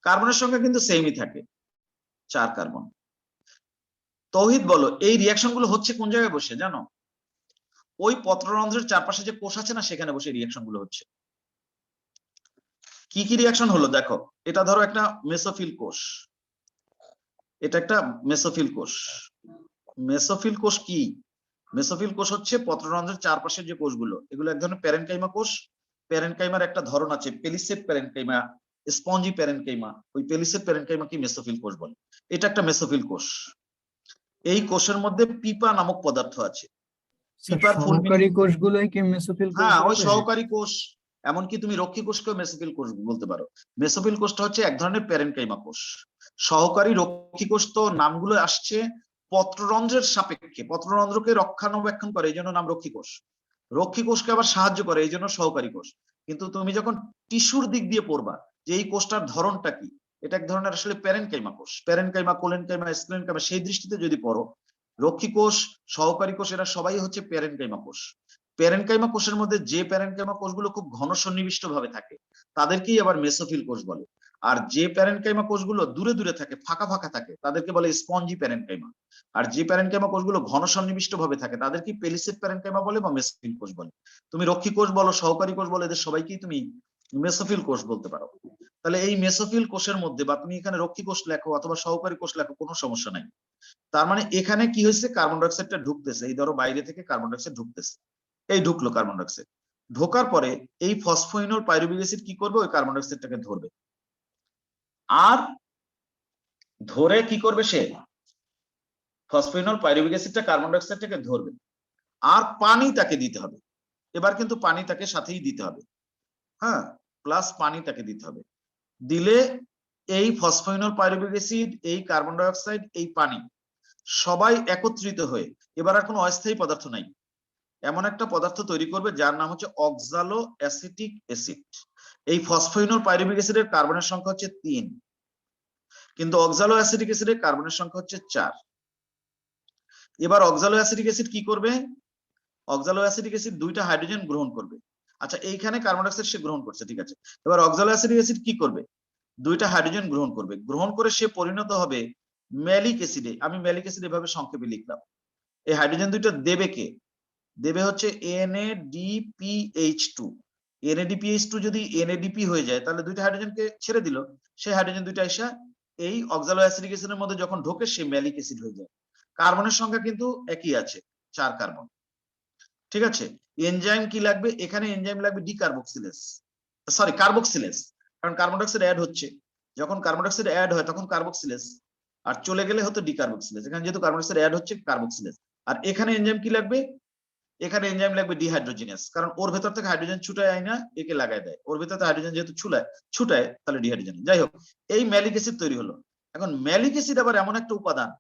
কার্বনের সংখ্যা কিন্তু সেমই থাকে, 4 কার্বন। তৌহিদ বলো, এই রিঅ্যাকশন গুলো হচ্ছে কোন জায়গায় বসে জানো? ওই পত্ররন্ধ্রের চারপাশে যে কোষ আছে না, সেখানে বসে রিঅ্যাকশন গুলো হচ্ছে। কি কি রিঅ্যাকশন হলো দেখো, এটা ধরো একটা মেসোফিল কোষ, এটা একটা মেসোফিল কোষ। মেসোফিল কোষ কি? মেসোফিল কোষ হচ্ছে পত্ররন্ধ্রের চারপাশের যে কোষগুলো, এগুলো এক ধরনের প্যারেনকাইমা কোষ। প্যারেনকাইমার একটা ধরন আছে পেলিসেড প্যারেনকাইমা, স্পঞ্জি প্যারেনকাইমা। ওই পেলিসেড প্যারেনকাইমা কি মেসোফিল কোষ বলে। এটা একটা মেসোফিল কোষ। এই কোষের মধ্যে পিপা নামক পদার্থ আছে। পিপার ফুল সহকারী কোষগুলোই কি মেসোফিল কোষ হ্যাঁ, ওই বলে? সহকারী কোষ। এমনকি তুমি রক্ষী কোষকেও মেসোফিল কোষ বলতে পারো। মেসোফিল কোষটা হচ্ছে এক ধরনের প্যারেনকাইমা কোষ। সহকারী রক্ষী কোষ তো নামগুলো আসছে পত্ররন্ধ্রের সাপেক্ষে, পত্ররন্ধ্রকে রক্ষণাবেক্ষণ করে এই জন্য নাম রক্ষী কোষ। রক্ষী কোষকে আবার সাহায্য করে এই জন্য সহকারী কোষ। কিন্তু তুমি যখন টিস্যুর দিক দিয়ে পড়বা যে এই কোষটার ধরনটা কি, এটা এক ধরনের আসলে প্যারেনকাইমা কোষ। প্যারেনকাইমা, কোলেনকাইমা, স্ক্লেনকাইমা, সেই দৃষ্টিতে যদি পড়ো, রক্ষী কোষ, সহকারী কোষ, এরা সবাই হচ্ছে প্যারেনকাইমা কোষ। প্যারেনকাইমা কোষের মধ্যে যে প্যারেনকাইমা কোষগুলো খুব ঘন সন্নিবিষ্ট ভাবে থাকে তাদেরকেই আবার মেসোফিল কোষ বলে। আর যে প্যারেনকাইমা কোষগুলো দূরে দূরে থাকে, ফাঁকা ফাঁকা থাকে, তাদেরকে বলে স্পঞ্জি প্যারেনকাইমা। আর যে প্যারেনকাইমা কোষগুলো ঘন সন্নিবিষ্ট ভাবে থাকে তাদেরকে পেলিসেড প্যারেনকাইমা বলে বা মেসোফিল কোষ বলে। তুমি রক্ষী কোষ বলো, সহকারী কোষ বলো, এদের সবাইকেই তুমি মেসোফিল কোষ বলতে পারো। তাহলে এই মেসোফিল কোষের মধ্যে, বা তুমি এখানে রক্ষী কোষ লেখো অথবা সহকারী কোষ লেখো, কোনো সমস্যা নাই। তার মানে এখানে কি হয়েছে, কার্বন ডাইঅক্সাইডটা ঢুকতেছে, এই ধরো বাইরে থেকে কার্বন ডাইঅক্সাইড ঢুকতেছে, এই ঢুকলো কার্বন ডাইঅক্সাইড। ঢোকার পরে এই ফসফোইনোল পাইরুভিক অ্যাসিড কি করবে, ওই কার্বন ডাইঅক্সাইডটাকে ধরবে। আর ধরে কি করবে, সে ফসফোইনোল পাইরুভিক অ্যাসিডটা কার্বন ডাইঅক্সাইডটাকে ধরবে, আর পানি তাকে দিতে হবে। এবার কিন্তু পানি তাকে সাথেই দিতে হবে, হ্যাঁ, প্লাস পানি তাকে দিতে হবে। দিলে এই ফসফোইনোল পাইরুভিক অ্যাসিড, এই কার্বন ডাইঅক্সাইড, এই পানি সবাই একত্রিত হয়ে, এবার আর কোনো অস্থায়ী পদার্থ নাই, এমন একটা পদার্থ তৈরি করবে যার নাম হচ্ছে অক্সালো অ্যাসিটিক অ্যাসিড। এই ফসফোইনোল পাইরুভিক অ্যাসিডের কার্বনের সংখ্যা হচ্ছে 3, কিন্তু অক্সালো অ্যাসিটিক অ্যাসিডের কার্বনের সংখ্যা হচ্ছে 4। এবার অক্সালো অ্যাসিটিক অ্যাসিড কি করবে, অক্সালো অ্যাসিটিক অ্যাসিড 2টা হাইড্রোজেন গ্রহণ করবে। আচ্ছা, এইখানে কার্বন ডাইঅক্সাইড সে গ্রহণ করছে, ঠিক আছে। এবার অক্সালো অ্যাসিটিক অ্যাসিড কি করবে, 2টা হাইড্রোজেন গ্রহণ করবে, গ্রহণ করে সে পরিণত হবে ম্যালিক অ্যাসিডে। আমি ম্যালিক অ্যাসিড এভাবে সংক্ষেপে লিখলাম। এই হাইড্রোজেন 2টা দেবে কে, দেবে হচ্ছে NADPH2। NADPH2 যদি NADP হয়ে যায় তাহলে 2টা হাইড্রোজেনকে ছেড়ে দিল, সেই হাইড্রোজেন 2টা এসে এই অক্সালো অ্যাসিটিক অ্যাসিডের মধ্যে যখন ঢোকে সে ম্যালিক অ্যাসিড হয়ে যায়। কার্বনের সংখ্যা কিন্তু একই আছে, 4 কার্বন, ঠিক আছে। এনজাইম কি লাগবে, এখানে এনজাইম লাগবে ডিকার্বক্সিলেজ, সরি কার্বক্সিলেজ, কারণ কার্বন ডাইঅক্সাইড অ্যাড হচ্ছে, যখন কার্বন ডাইঅক্সাইড অ্যাড হয় তখন কার্বক্সিলেজ, আর চলে গেলে হতো ডিকার্বক্সিলেজ। এখানে যেহেতু কার্বন ডাইঅক্সাইড অ্যাড হচ্ছে, কার্বক্সিলেজ। আর এখানে এনজাইম কি লাগবে, এখানে এনজাইম লাগবে ডিহাইড্রোজেনেস, কারণ ওর ভেতর থেকে হাইড্রোজেন ছুটায় আয় না, একে লাগায় দেয়, ওর ভেতর থেকে হাইড্রোজেন যেহেতু ছুটায় তাহলে ডিহাইড্রোজেন। যাই হোক, এই ম্যালিক অ্যাসিড তৈরি হলো। এখন ম্যালিক অ্যাসিড আবার এমন একটা উপাদান,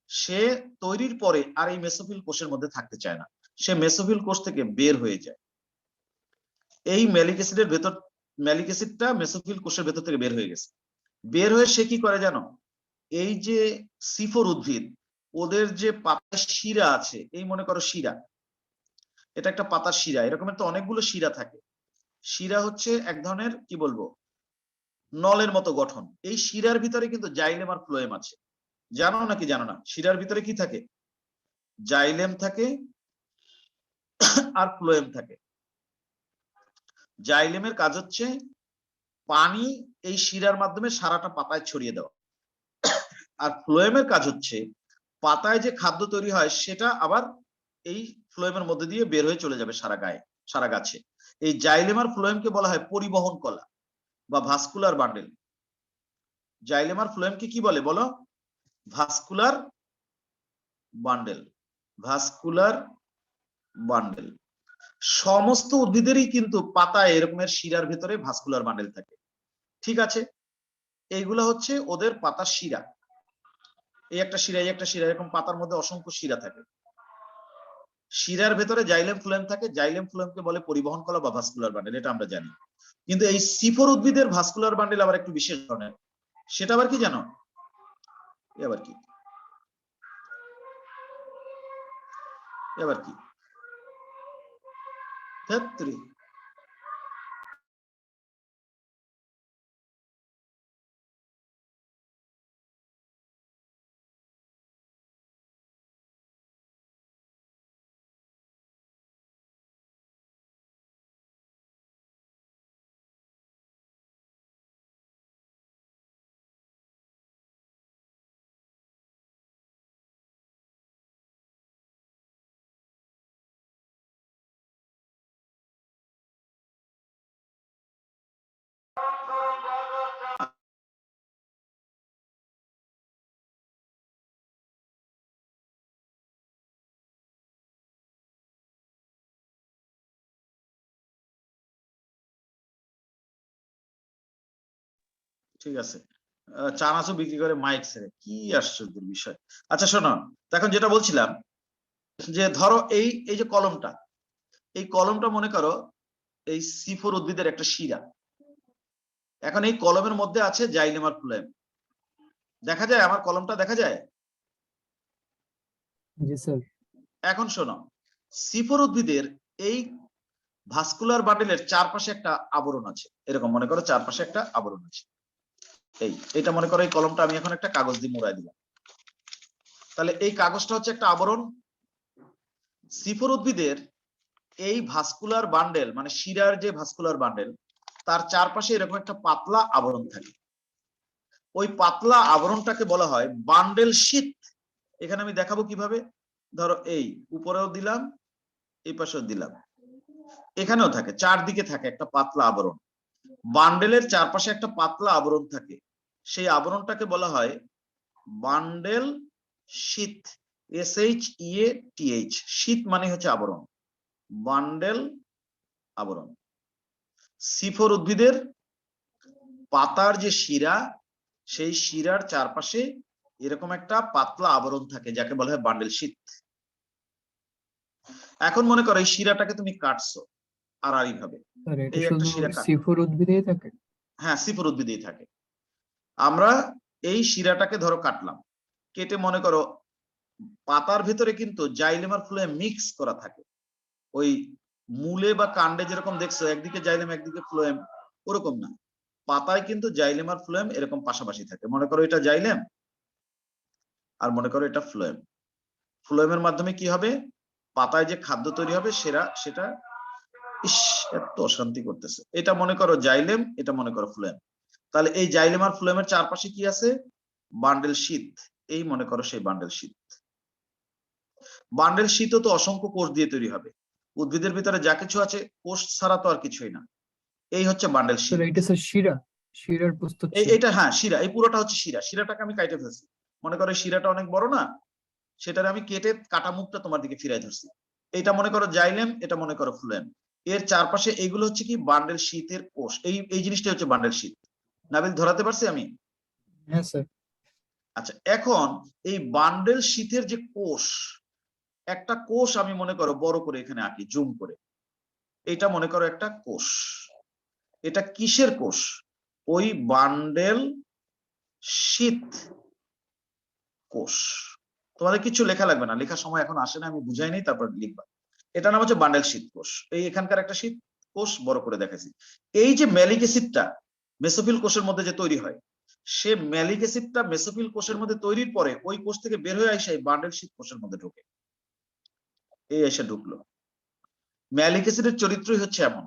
সে তৈরির পরে আর এই মেসোফিল কোষের মধ্যে থাকতে চায় না, সে মেসোফিল কোষ থেকে বের হয়ে যায়। এই ম্যালিক অ্যাসিডের ভেতর, ম্যালিক অ্যাসিডটা মেসোফিল কোষের ভেতর থেকে বের হয়ে গেছে। বের হয়ে সে কি করে জানো, এই যে সিফোর উদ্ভিদ, ওদের যে পাতার শিরা আছে, এই মনে করো শিরা, এটা একটা পাতার শিরা, এরকমের তো অনেকগুলো শিরা থাকে। শিরা হচ্ছে এক ধরনের কি বলবো, নলের মতো গঠন। এই শিরার ভিতরে কিন্তু জাইলেম আর ফ্লোয়েম আছে, জানো নাকি জানো না? শিরার ভিতরে কি থাকে, জাইলেম থাকে আর ফ্লোয়েম থাকে। জাইলেমের কাজ হচ্ছে পানি এই শিরার মাধ্যমে সারাটা পাতায় ছড়িয়ে দেওয়া, আর ফ্লোয়েমের কাজ হচ্ছে পাতায় যে খাদ্য তৈরি হয় সেটা আবার এই ফ্লোয়েমের মধ্যে দিয়ে বের হয়ে চলে যাবে সারা গায়ে, সারা গাছে। এই জাইলেম আর ফ্লোয়েমকে বলা হয় পরিবহন কলা বা ভাস্কুলার বান্ডেল। জাইলেম আর ফ্লোয়েমকে কি বলে বলো? Vascular bundle. Vascular bundle. সমস্ত উদ্ভিদেরই কিন্তু পাতায় এরকমের শিরার ভিতরে ভাস্কুলার বান্ডেল থাকে, ঠিক আছে? এইগুলা হচ্ছে ওদের পাতার শিরা। এই একটা শিরা, এই একটা শিরা, এরকম পাতার মধ্যে অসংখ্য শিরা থাকে। শিরার ভেতরে জাইলেম ফ্লোয়েম থাকে। জাইলেম ফ্লোয়েমকে বলে পরিবহন কলা বা ভাস্কুলার বান্ডেল, এটা আমরা জানি। কিন্তু এই সিফোর উদ্ভিদের ভাস্কুলার বান্ডেল আবার একটু বিশেষ ধরনের। সেটা আবার কি জানো? এবার কি এবার কি ধ্যাত্তেরি। ঠিক আছে, চানাচু বিক্রি করে মাইক ছেড়ে, কি আশ্চর্যের বিষয়। আচ্ছা শোনো, এখন যেটা বলছিলাম যে ধরো এই এই যে কলমটা, এই কলমটা মনে করো এই সিফোর উদ্ভিদের একটা শিরা। এখন এই কলমের মধ্যে আছে জাইলেম আর ফ্লোয়েম। দেখা যায় আমার কলমটা? দেখা যায়? জি স্যার। এখন শোনো, সিফোর উদ্ভিদের এই ভাস্কুলার বান্ডেলের চারপাশে একটা আবরণ আছে। এরকম মনে করো চারপাশে একটা আবরণ আছে। এটা মনে করো এই কলমটা আমি এখন একটা কাগজ দিয়ে মোড়াই দিলাম, তাহলে এই কাগজটা হচ্ছে একটা আবরণ। সিফোর উদ্ভিদের এই ভাস্কুলার বান্ডেল মানে শিরার যে ভাস্কুলার বান্ডেল, তার চারপাশে এরকম একটা পাতলা আবরণ থাকে। ওই পাতলা আবরণটাকে বলা হয় বান্ডেল শীত। এখানে আমি দেখাবো কিভাবে। ধরো এই উপরেও দিলাম, এই পাশেও দিলাম, এখানেও থাকে, চারদিকে থাকে একটা পাতলা আবরণ। বান্ডেলের চারপাশে একটা পাতলা আবরণ থাকে, সেই আবরণটাকে বলা হয় বান্ডেল শীত। SHEATH, শীত মানে হচ্ছে আবরণ, বান্ডেল আবরণ। সিফোর উদ্ভিদের পাতার যে শিরা, সেই শিরার চারপাশে এরকম একটা পাতলা আবরণ থাকে যাকে বলা হয় বান্ডেল শীত। এখন মনে করো এই শিরাটাকে তুমি কাটছো আড়াআড়ি ভাবে, স্যার এটা এই একটা শুধু শিরা কাট। সিফোর উদ্ভিদেই থাকে? হ্যাঁ, সিফোর উদ্ভিদেই থাকে। আমরা এই শিরাটাকে ধরো কাটলাম, কেটে মনে করো পাতার ভিতরে কিন্তু জাইলেম আর ফ্লোয়েম মিক্স করা থাকে। ওই মূলে বা কাণ্ডে যেরকম দেখছো একদিকে জাইলেম একদিকে ফ্লোয়েম, ওরকম না, পাতায় কিন্তু জাইলেম আর ফ্লোয়েম এরকম পাশাপাশি থাকে। মনে করো এটা জাইলেম আর মনে করো এটা ফ্লোয়েম। ফ্লোয়েমের মাধ্যমে কি হবে, পাতায় যে খাদ্য তৈরি হবে সেটা ইস এত অশান্তি করতেছে। এটা মনে করো জাইলেম, এটা মনে করো ফ্লোয়েম। তাহলে এই জাইলেম আর ফ্লোয়েমের চারপাশে কি আছে? বান্ডেল শীত। এই মনে করো সেই বান্ডেল শীত। বান্ডেল শীতও তো অসংখ্য কোষ দিয়ে তৈরি হবে। উদ্ভিদের ভিতরে যা কিছু আছে কোষ ছাড়া তো আর কিছুই না। এই হচ্ছে বান্ডেল শীত। স্যার এটা স্যার শিরার প্রস্তুত এটা হ্যাঁ শিরা, এই পুরোটা হচ্ছে শিরা। শিরাটাকে আমি কাটে ফেলছি, মনে করো শিরাটা অনেক বড় না, সেটার আমি কেটে কাটা মুখটা তোমার দিকে ফিরাই ধরছি। এটা মনে করো জাইলেম, এটা মনে করো ফ্লোয়েম। এর চারপাশে এইগুলো হচ্ছে কি বান্ডেল শীতের কোষ। এই জিনিসটা হচ্ছে বান্ডেল শীত। নাবিল ধরাতে পারছি আমি? হ্যাঁ স্যার। আচ্ছা, এখন এই বান্ডেল শীতের যে কোষ, একটা কোষ আমি মনে করো বড় করে এখানে আঁকি জুম করে, এটা মনে করো একটা কোষ। এটা কিসের কোষ? ওই বান্ডেল শীত কোষ। তোমাদের কিছু লেখা লাগবে না, লেখার সময় এখন আসে না, আমি বুঝাই নাই তারপর লিখবা। এটা নাম হচ্ছে বান্ডেল শীত কোষ। এই এখানকার একটা শীত কোষ বড় করে দেখাইছি। এই যে ম্যালিক অ্যাসিডটা মেসোফিল কোষের মধ্যে যে তৈরি হয়, সে ম্যালিক অ্যাসিডটা মেসোফিল কোষের মধ্যে তৈরির পরে ওই কোষ থেকে বের হয়ে আসে এই বান্ডেল শীত কোষের মধ্যে ঢোকে। এই এসে ঢুকলো। ম্যালিক অ্যাসিডের চরিত্রই হচ্ছে এমন।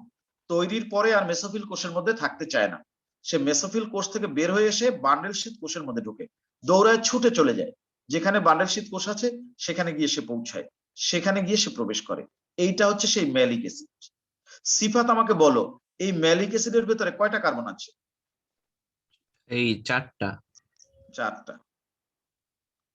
তৈরির পরে আর মেসোফিল কোষের মধ্যে থাকতে চায় না, সে মেসোফিল কোষ থেকে বের হয়ে এসে বান্ডেল শীত কোষের মধ্যে ঢোকে, দৌড়ায় ছুটে চলে যায়, যেখানে বান্ডেল শীত কোষ আছে সেখানে গিয়ে সে পৌঁছায়, সেখানে গিয়ে সে প্রবেশ করে। এইটা হচ্ছে সেই ম্যালিক অ্যাসিড। সিফাত আমাকে বলো, এই ম্যালিক অ্যাসিডের ভেতরে কয়টা কার্বন আছে? এই 4টা। 4টা।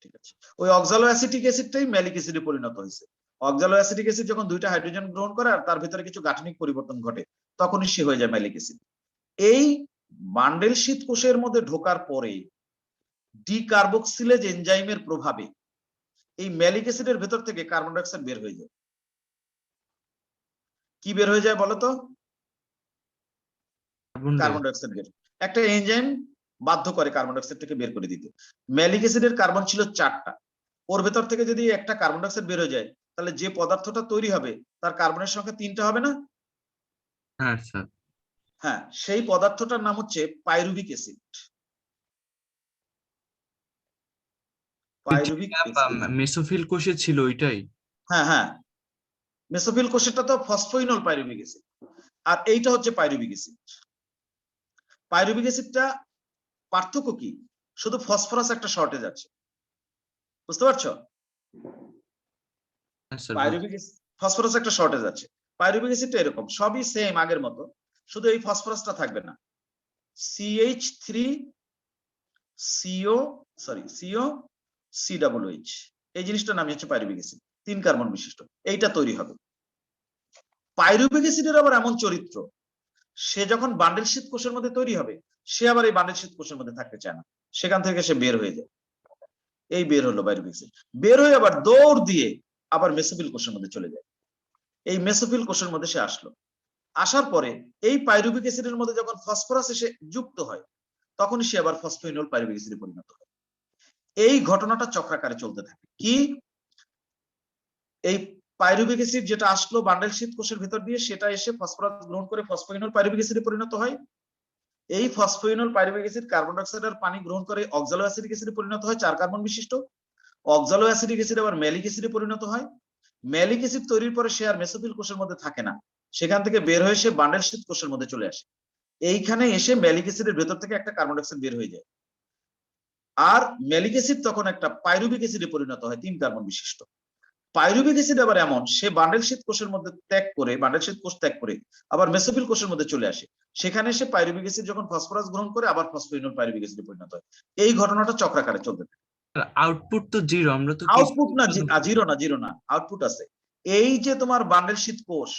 ঠিক আছে, ওই অক্সালো অ্যাসিটিক অ্যাসিডটাই ম্যালিক অ্যাসিডে পরিণত হয়েছে। অক্সালো অ্যাসিটিক অ্যাসিড যখন 2টা হাইড্রোজেন গ্রহণ করে আর তার ভিতরে কিছু গাঠনিক পরিবর্তন ঘটে, তখনই সে হয়ে যায় ম্যালিক অ্যাসিড। এই বান্ডেল শীত কোষের মধ্যে ঢোকার পরে ডিকার্বক্সিলেজ এনজাইমের প্রভাবে এই ম্যালিক অ্যাসিডের ভেতর থেকে কার্বন ডাই অক্সাইড বের হয়ে যায়। কি বের হয়ে যায় বলো তো? কার্বন ডাই অক্সাইড বের। একটা এনজাইম বাধ্য করে কার্বন ডাই অক্সাইডটাকে বের করে দিতে। ম্যালিক অ্যাসিডের কার্বন ছিল 4টা, ওর ভেতর থেকে যদি একটা কার্বন ডাই অক্সাইড বের হয়ে যায়, তাহলে যে পদার্থটা তৈরি হবে তার কার্বনের সংখ্যা 3টা হবে না? হ্যাঁ স্যার। হ্যাঁ, সেই পদার্থটার নাম হচ্ছে pyruvic acid. Pyruvic acid. Mesophyll কোষে ছিল ওইটাই। হ্যাঁ হ্যাঁ, মেসোফিল কোষেরটা তো ফসফোইনল পাইরুভিক অ্যাসিড, আর এইটা হচ্ছে পাইরুভিক অ্যাসিড। পাইরুভিক অ্যাসিডটা পার্থক্য কি? শুধু ফসফরাস একটা শর্টেজ আছে, বুঝতে পারছো? হ্যাঁ স্যার। পাইরুভিক ফসফরাস একটা শর্টেজ আছে। পাইরুভিক অ্যাসিডটা এরকম সবই সেম আগের মতো, শুধু এই ফসফরাসটা থাকবে না। CH3CO এই জিনিসটার নাম হচ্ছে পাইরুভিক অ্যাসিড, 3 কার্বন বিশিষ্ট, এইটা তৈরি হবে। পাইরুভিক অ্যাসিডের আবার এমন চরিত্র, সে যখন বান্ডেল শীত কোষের মধ্যে তৈরি হবে, সে আবার এই বান্ডেল শীত কোষের মধ্যে থাকতে চায় না, সেখান থেকে সে বের হয়ে যায়। এই বের হলো পাইরুভিক অ্যাসিড, বের হয়ে আবার দৌড় দিয়ে আবার মেসোফিল কোষের মধ্যে চলে যায়। এই মেসোফিল কোষের মধ্যে সে আসলো, আসার পরে এই পাইরুভিক অ্যাসিডের মধ্যে যখন ফসফরাস এসে যুক্ত হয়, তখন সে আবার ফসফোইনল পাইরুভিক অ্যাসিডে পরিণত হয়। এই ঘটনাটা চক্রাকারে চলতে থাকে। কি? এই পাইরুভিক অ্যাসিড যেটা আসলো বান্ডেল শীত কোষের ভিতর দিয়ে, সেটা এসে ফসফরাস গ্রহণ করে ফসফোইনল পাইরুভিক অ্যাসিডে পরিণত হয়। এই ফসফোইনল pyruvic acid carbon die oxide আর পানি গ্রহণ করে অক্সালো অ্যাসিডিক অ্যাসিডে পরিণত হয়, 4 কার্বন বিশিষ্ট। অক্সালো অ্যাসিডিক অ্যাসিড আবার ম্যালিক অ্যাসিডে পরিণত হয়। ম্যালিক অ্যাসিড তৈরির পরে সে আর মেসোফিল কোষের মধ্যে থাকে না, সেখান থেকে বের হয়ে সে বান্ডেল শীত কোষের মধ্যে চলে আসে। এইখানে এসে ম্যালিক অ্যাসিডের ভেতর থেকে একটা কার্বন ডাই অক্সাইড বের হয়ে যায়, আর ম্যালিক অ্যাসিড তখন একটা পাইরুভিক অ্যাসিডে পরিণত হয়, 3 কার্বন বিশিষ্ট। পাইরুভিক অ্যাসিড আবার এমন, সে বান্ডেল শীত কোষের মধ্যে বান্ডেল শীত কোষ ত্যাগ করে আবার মেসোফিল কোষের মধ্যে চলে আসে, সেখানে সে পাইরুভিক অ্যাসিড যখন ফসফরাস গ্রহণ করে আবার ফসফোইনল পাইরুভিক অ্যাসিডে পরিণত হয়। এই ঘটনাটা চক্রাকারে চলতে থাকে। আউটপুট তো জিরো, আমরা তো আউটপুট না, জিরো না, আউটপুট আছে। এই যে তোমার বান্ডেল শীত কোষ,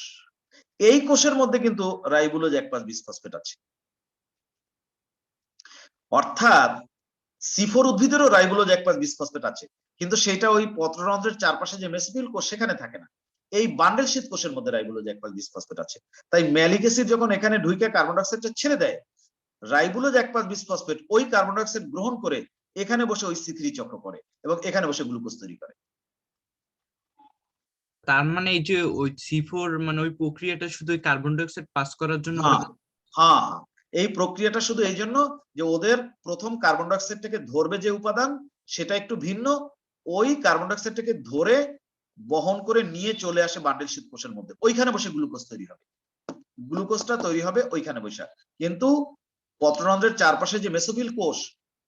এই কোষের মধ্যে কিন্তু রাইবোলোজ 1,5 বিসফসফেট আছে। অর্থাৎ C4 উদ্ভিদেরও রাইবোলোজ 1,5 বিসফসফেট আছে, কিন্তু সেটা ওই পত্ররন্ধ্রের চারপাশে যে মেসোফিল কোষ সেখানে থাকে না। এই বান্ডেল শীত কোষের মধ্যে রাইবোলোজ 1,5 বিসফসফেট আছে। তাই ম্যালিক অ্যাসিড যখন এখানে ঢুকে কার্বন ডাই অক্সাইডটা ছেড়ে দেয়, রাইবোলোজ 1,5 বিসফসফেট ওই কার্বন ডাই অক্সাইড গ্রহণ করে এখানে বসে ওই C3 চক্র করে এবং এখানে বসে গ্লুকোজ তৈরি করে। তার মানে এই যে ওই C4 মানে ওই প্রক্রিয়াটা শুধু ওই কার্বন ডাই অক্সাইড পাস করার জন্য হ্যাঁ হ্যাঁ, এই প্রক্রিয়াটা শুধু এই জন্য যে ওদের প্রথম কার্বন ডাই অক্সাইডটাকে ধরবে যে উপাদান, সেটা একটু ভিন্ন, ওই কার্বন ডাই অক্সাইডটাকে ধরে বহন করে নিয়ে চলে আসে বান্ডেল শীত কোষের মধ্যে, ওইখানে বসে গ্লুকোজ তৈরি হবে। গ্লুকোজটা তৈরি হবে ওইখানে বসে, কিন্তু পত্ররন্ধ্রের চারপাশে যে মেসোফিল কোষ,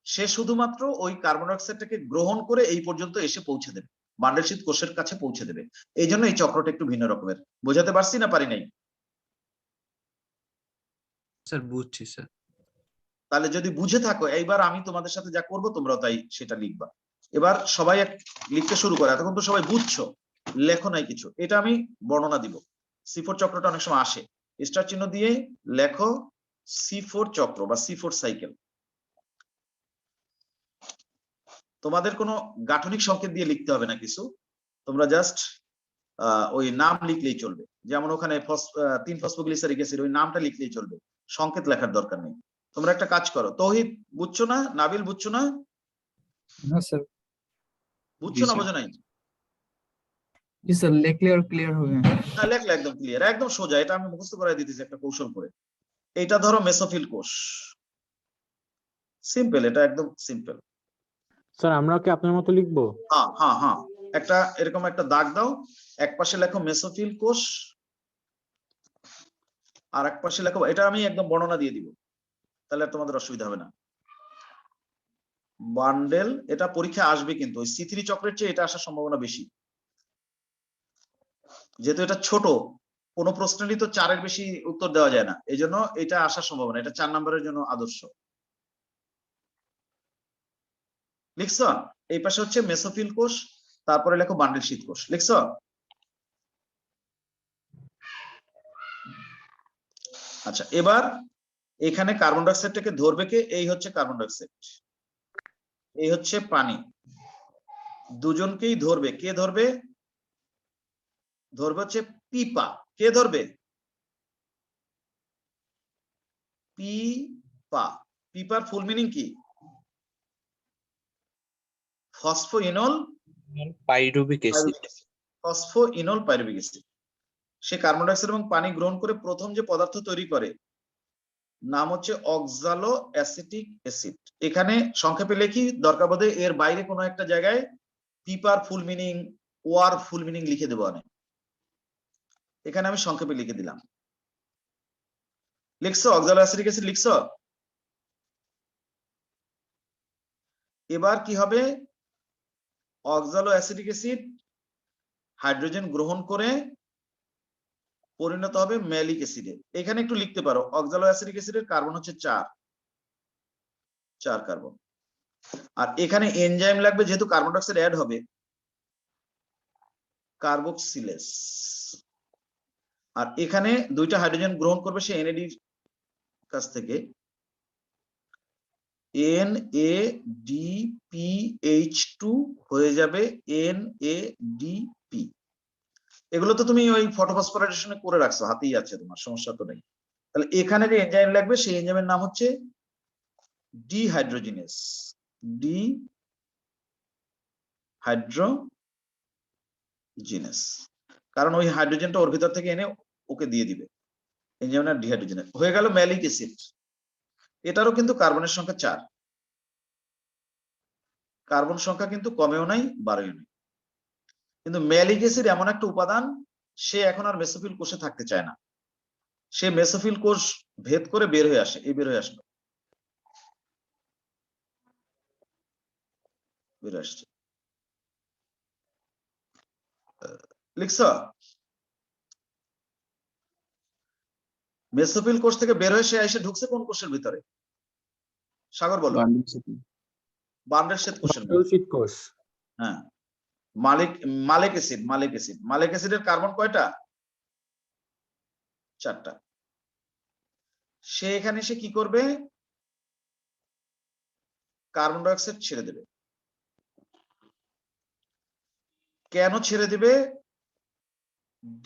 সে শুধুমাত্র ওই কার্বন ডাই অক্সাইডটাকে গ্রহণ করে এই পর্যন্ত এসে পৌঁছে দেবে, বান্ডেল শীত কোষের কাছে পৌঁছে দেবে। এই জন্য এই চক্রটা একটু ভিন্ন রকমের। বোঝাতে পারছি না পারি নাই? স্যার বুঝছি স্যার। তাহলে যদি বুঝে থাকো, এইবার আমি তোমাদের সাথে যা করব তোমরা তাই সেটা লিখবা। এবার সবাই লিখতে শুরু করে, এতক্ষণ তো সবাই বুঝছো, লেখো নাই কিছু, এটা আমি বর্ণনা দিব। C4 চক্রটা অনেক সময় আসে, স্টার চিহ্ন দিয়ে লেখো C4 চক্র বা C4 সাইকেল। তোমাদের কোনো গাঠনিক সংকেত দিয়ে লিখতে হবে না কিছু, তোমরা জাস্ট ওই নাম লিখলেই চলবে। যেমন ওখানে 3 ফসফোগ্লিসারিক অ্যাসিড, ওই নামটা লিখলেই চলবে, সংকেত লেখার দরকার নেই। তোমরা একটা কাজ করো, তৌহিদ বুঝছো না? নাবিল বুঝছো না? হ্যাঁ স্যার। বুঝছো না? বোঝো নাই? জি স্যার, লিখলে আর ক্লিয়ার হবে। হ্যাঁ, লেখলে একদম ক্লিয়ার, একদম সোজা। এটা আমি মুখস্থ করাই দিতেছি একটা কৌশল করে। এটা ধরো মেসোফিল কোষ, সিম্পল, এটা একদম সিম্পল। স্যার আমরা কি আপনার মতো লিখবো? হ্যাঁ হ্যাঁ হ্যাঁ, একটা এরকম একটা দাগ দাও, এক পাশে লেখো মেসোফিল কোষ, আর এক পাশে লেখো, এটা আমি একদম বর্ণনা দিয়ে দিব, তাহলে আর তোমাদের অসুবিধা হবে না। বান্ডেল, এটা পরীক্ষা আসবে, কিন্তু ওই C3 চক্রের চেয়ে এটা আসার সম্ভাবনা বেশি, যেহেতু এটা ছোট, কোন প্রশ্নেরই তো 4-এর বেশি উত্তর দেওয়া যায় না, এই জন্য এটা আসার সম্ভাবনা, এটা 4 নম্বরের জন্য আদর্শ। লিখছ? এই পাশে হচ্ছে মেসোফিল কোষ, তারপরে লেখো বান্ডেল শীত কোষ। লিখছ? আচ্ছা, এবার এখানে কার্বন ডাইঅক্সাইডটাকে ধরবে কে? এই হচ্ছে কার্বন ডাইঅক্সাইড, এই হচ্ছে পানি, দুজনকেই ধরবে। কে ধরবে? ধরবে হচ্ছে পিপা। কে ধরবে? পিপা। পিপার ফুল মিনিং কি? Phosphoenol pyruvic acid. Phosphoenol pyruvic acid. সে কার্বন ডাইঅক্সাইড এবং পানি গ্রহণ করে প্রথম যে পদার্থ তৈরি করে নাম হচ্ছে অক্সালো অ্যাসিটিক অ্যাসিড। এখানে সংক্ষেপে লিখি, দরকার বোধে এর বাইরে কোনো একটা জায়গায় pepper full meaning, were full meaning লিখে দেবো আমি, এখানে আমি সংক্ষেপে লিখে দিলাম। লিখছো অক্সালো অ্যাসিটিক অ্যাসিড? লিখছো? এবার কি হবে? অক্সালো অ্যাসিটিক অ্যাসিড হাইড্রোজেন গ্রহণ করে পরিণত হবে ম্যালিক অ্যাসিডে। এখানে একটু লিখতে পারো, অক্সালো অ্যাসিটিক অ্যাসিডের কার্বন হচ্ছে 4 কার্বন, আর এখানে এনজাইম লাগবে, যেহেতু কার্বন ডাইঅক্সাইড অ্যাড হবে, কার্বক্সিলেস। আর এখানে দুইটা হাইড্রোজেন গ্রহণ করবে সে NAD কাছ থেকে, NADPH2 হয়ে যাবে NADP। এগুলো তো তুমি ওই ফটোফসফোরাইলেশনে করে রাখছো, হাতেই আছে তোমার, সমস্যা তো নেই। তাহলে এখানে যে এনজাইম লাগবে সেই এনজাইমের নাম হচ্ছে ডিহাইড্রোজিনেস। ডিহাইড্রোজিনেস, কারণ ওই হাইড্রোজেনটা ওর ভিতর থেকে এনে ওকে দিয়ে দিবে। এনজাইমের নাম ডিহাইড্রোজিনেস। হয়ে গেল ম্যালিক অ্যাসিড। এটারও কিন্তু কার্বনের সংখ্যা 4, কার্বন সংখ্যা কিন্তু কমেও নাই বাড়েও নাই। কিন্তু ম্যালিক অ্যাসিড এমন একটা উপাদান, সে এখন আর মেসোফিল কোষে থাকতে চায় না, সে মেসোফিল কোষ ভেদ করে বের হয়ে আসে। এই বের হয়ে আসলো, বের আসছে। লিখছ? মেসোফিল কোষ থেকে বের হয়ে সে এসে ঢুকছে কোন কোষের ভিতরে? সাগর বলো। বান্ডেল শ্বেত কোষের মধ্যে। শীত কোষ। হ্যাঁ, মালিক অ্যাসিডের কার্বন কয়টা? 4টা। সে এখানে এসে কি করবে? কার্বন ডাইঅক্সাইড ছেড়ে দেবে। কেন ছেড়ে দেবে?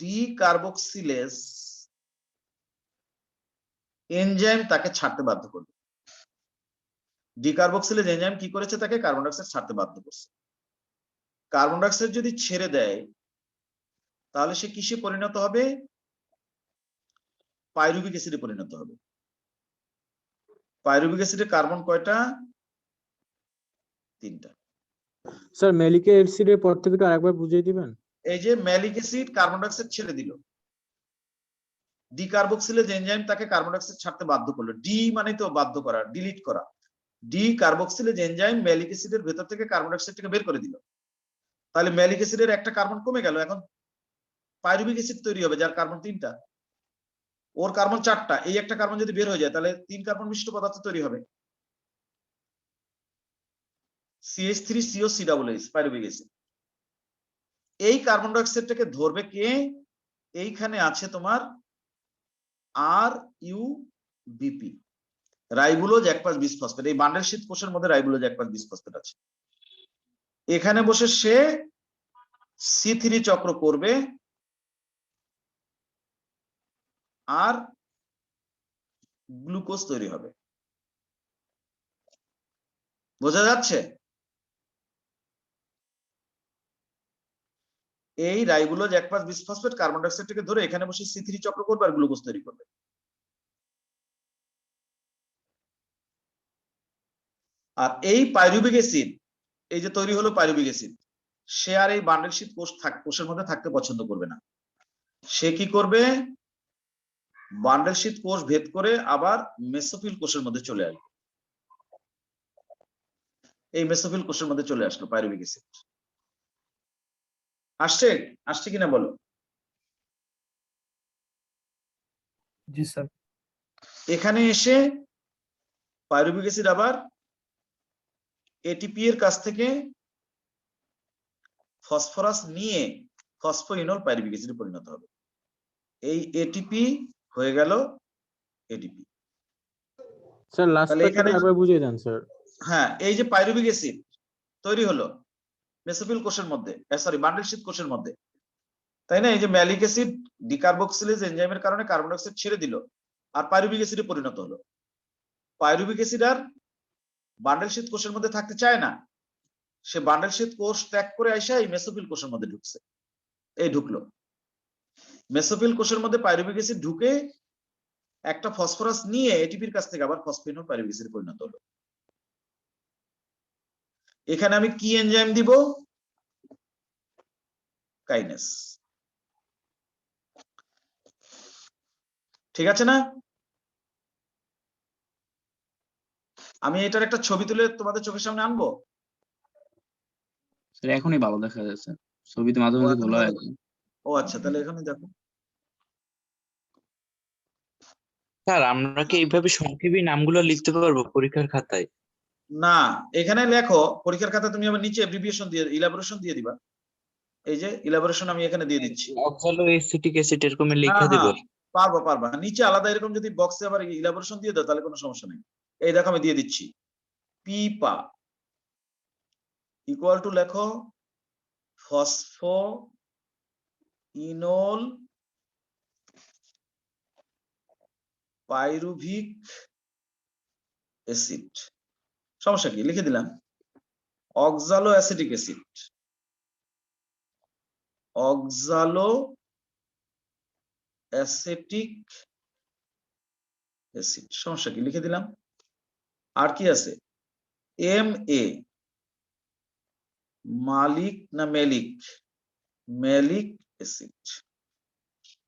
ডিকার্বক্সিলেস এনজাইম তাকে ছাড়তে বাধ্য করবে। ডিকার্বক্সিলেজ এনজাইম কি করেছে? তাকে কার্বন ডাইঅক্সাইড ছাড়তে বাধ্য করছে। কার্বন ডাইঅক্সাইড যদি ছেড়ে দেয় তাহলে সে কিসে পরিণত হবে? পাইরুভিক অ্যাসিডে পরিণত হবে। পাইরুভিক অ্যাসিডে কার্বন কয়টা? 3টা। স্যার ম্যালিক অ্যাসিডের পর থেকে তো আরেকবার বুঝিয়ে দিবেন। এই যে ম্যালিক অ্যাসিড কার্বন ডাইঅক্সাইড ছেড়ে দিল, ডিকার্বক্সিলেজ এনজাইম তাকে কার্বন ডাইঅক্সাইড ছাড়তে বাধ্য করলো। ডি মানে তো বাধ্য করা, ডিলিট করা। ডিকার্বক্সিলেজ এনজাইম ম্যালিক অ্যাসিডের ভেতর থেকে কার্বন ডাইঅক্সাইডটাকে বের করে দিল। তাহলে ম্যালিক অ্যাসিডের একটা কার্বন কমে গেল, এখন পাইরুভিক অ্যাসিড তৈরি হবে যার কার্বন 3টা, ওর কার্বন 4টা। এই একটা কার্বন যদি বের হয়ে যায় তাহলে 3 কার্বন বিশিষ্ট পদার্থ তৈরি হবে, CH3COCH, পাইরুভিক অ্যাসিড। এই কার্বন ডাইঅক্সাইডটাকে ধরবে কে? এইখানে আছে তোমার RUBP, রাইবুলোজ 1,5 বিসফসফেট। এই বান্ডেল শীত কোষের মধ্যে রাইবুলোজ 1,5 বিসফসফেট আছে। এখানে বসে সে C3 চক্র করবে আর গ্লুকোজ তৈরি হবে। বোঝা যাচ্ছে? এই রাইবুলোজ 1,5 বিসফসফেট কার্বন ডাইঅক্সাইডটাকে ধরে এখানে বসে C3 চক্র করবে আর গ্লুকোজ তৈরি করবে। আর এই পাইরুভিক অ্যাসিড, এই যে তৈরি হলো পাইরুভিক অ্যাসিড, সে আর এই বান্ডেল শীত কোষের মধ্যে থাকতে পছন্দ করবে না। সে কি করবে? বান্ডেল শীট কোষ ভেদ করে আবার মেসোফিল কোষের মধ্যে চলে আসবে। এই মেসোফিল কোষের মধ্যে চলে আসলো পাইরুভিক অ্যাসিড। আসছে আসছে কিনা বলো? জি স্যার। এখানে এসে পাইরুভিক অ্যাসিড আবার এটিপি এর কাছ থেকে ফসফরাস নিয়ে ফসফোইনল পাইরুভিক অ্যাসিডে পরিণত হবে। এই এটিপি হয়ে গেল এটিপি। স্যার লাস্ট তাহলে পার্টটা এখানে- একবার বুঝিয়ে দেন স্যার। হ্যাঁ, এই যে পাইরুভিক অ্যাসিড তৈরি হলো মেসোফিল কোষের মধ্যে, সরি বান্ডেল শীট কোষের মধ্যে, তাই না? এই যে ম্যালিক অ্যাসিড ডিকার্বক্সিলেজ এনজাইমের কারণে কার্বন ডাই অক্সাইড ছেড়ে দিল আর পাইরুভিক অ্যাসিডে পরিণত হলো। পাইরুভিক অ্যাসিড আর বান্ডেল শীট কোষের মধ্যে থাকতে চায় না, সে বান্ডেল শীট কোষ ত্যাগ করে আইসা এই মেসোফিল কোষের মধ্যে ঢুকছে। এই ঢুকলো মেসোফিল কোষের মধ্যে পাইরুভিক অ্যাসিড ঢুকে একটা ফসফরাস নিয়ে এটিপির কাছ থেকে আবার ফসফিনল পাইরুভিক অ্যাসিডে পরিণত হলো। এখানে আমি কি এনজাইম দিব? কাইনেস। ঠিক আছে না? আমি এটার একটা ছবি তুলে তোমাদের চোখের সামনে আনবো। স্যার এখনই ভালো দেখা যাচ্ছে, ছবিতে মাঝে মাঝে ভুল হয়। ও আচ্ছা, তাহলে এখানে দেখো। স্যার আমরা কি এইভাবে সংক্ষেপে নামগুলো লিখতে পারবো পরীক্ষার খাতায়? না, এখানে লেখো পরীক্ষার খাতা, তুমি আবার নিচে এব্রিভিয়েশন দিয়ে ইলাবোরেশন দিয়ে দিবা। এই যে ইলাবোরেশন আমি এখানে দিয়ে দিচ্ছি। অক্সালো এসিটিক অ্যাসিড এরকম হ্যাঁ, লিখে দেব। হ্যাঁ, পারবা। নিচে আলাদা এরকম যদি বক্সে আবার ইলাবোরেশন দিয়ে দাও তাহলে কোনো সমস্যা নেই। এই দেখো আমি দিয়ে দিচ্ছি। পিপা ইকুয়াল টু লেখো ফসফো ইনোল পাইরুভিক অ্যাসিড। সমস্যা কি? লিখে দিলাম অক্সালো অ্যাসিটিক অ্যাসিড। অক্সালো অ্যাসিটিক অ্যাসিড, সমস্যা কি? লিখে দিলাম। আর কি আছে? এম এ মালিক না মেলিক? Malic acid.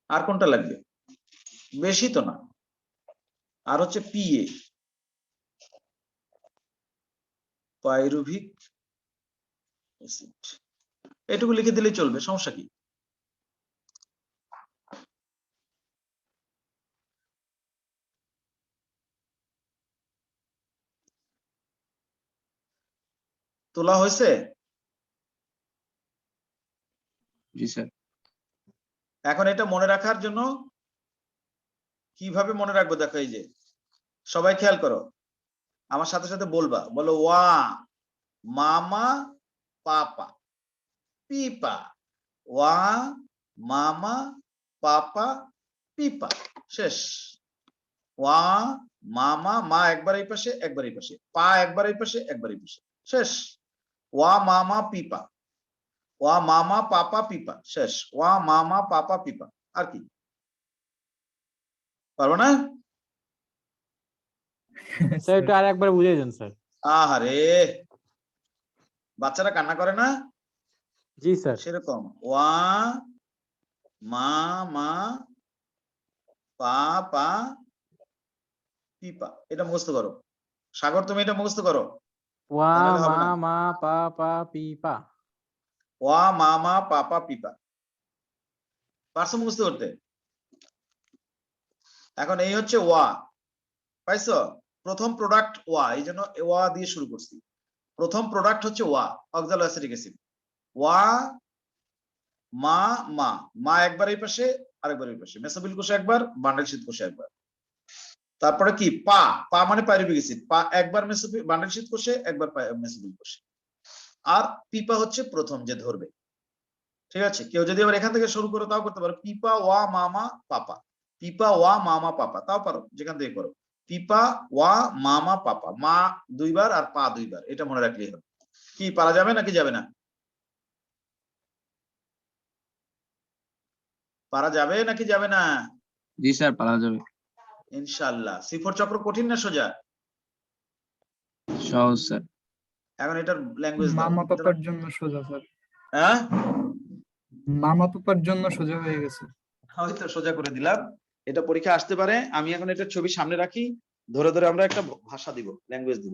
আর কোনটা লাগবে? বেশি তো না। আর হচ্ছে পিএ পাইরুভিক অ্যাসিড। এটুকু লিখে দিলেই চলবে, সমস্যা কি? তোলা হয়েছে? জি স্যার। এখন এটা মনে রাখার জন্য কিভাবে মনে রাখবো দেখো, এই যে সবাই খেয়াল করো, আমার সাথে সাথে বলবা, বলো ওয়া মামা পাপা পিপা। ওয়া মামা পাপা পিপা। শেষ। ওয়া মামা, মা একবার এই পাশে একবার এই পাশে, পা একবার এই পাশে একবার এই পাশে, শেষ। ওয়া মামা পিপা। ওয়া মামা পাপা পিপা, শেষ। ওয়া মামা পাপা পিপা। আর কি পারবো না? স্যার এটা আর একবার বুঝিয়ে দেন স্যার। আহারে, বাচ্চারা কান্না করে না? জি স্যার। সেরকম ওয়া মা মা পা পা পিপা, এটা মুখস্থ করো। সাগর তুমি এটা মুখস্থ করো। ওয়া তাহলে হবে মা না। মা পা পা পি পা। ওয়া মা মা পাপা পিপা। পারছো মুখস্থ করতে? এখন এই হচ্ছে ওয়া, পাইছো? প্রথম প্রোডাক্ট ওয়া, এই জন্য ওয়া দিয়ে শুরু করছি। প্রথম প্রোডাক্ট হচ্ছে ওয়া, অক্সালো অ্যাসিটিক অ্যাসিড। ওয়া মা মা, মা একবার এই পাশে আরেকবার এই পাশে, মেসোফিল কোষে একবার, বান্ডেল শীট কোষে একবার। তারপরে কি? পা, পা মানে পাইরুভিক অ্যাসিড, পা একবার মেসোফিল বান্ডেল শীট কোষে একবার মেসোফিল কোষে। আর পিপা হচ্ছে প্রথম যে ধরবে। ঠিক আছে, কেউ যদি আবার এখান থেকে শুরু করো তাও করতে পারো। পিপা ওয়া মামা পাপা, পিপা ওয়া মামা পাপা, তাও পারো, যেখান থেকে করো। পিপা ওয়া মামা পাপা, মা দুইবার আর পা দুইবার, এটা মনে রাখলেই হবে। কি পারা যাবে নাকি যাবে না? পারা যাবে নাকি যাবে না? জি স্যার, পারা যাবে ইনশাআল্লাহ। C4 চক্র কঠিন না সোজা? সহজ স্যার। এখন এটার ল্যাঙ্গুয়েজ দাও। মামা পাপার জন্য সোজা স্যার। হ্যাঁ, মামা পাপার জন্য সোজা হয়ে গেছে। হয়তো সোজা করে দিলাম। এটা পরীক্ষা আসতে পারে। আমি এখন এটা ছবি সামনে রাখি, ধরে ধরে আমরা একটা ভাষা দিব, ল্যাঙ্গুয়েজ দিব।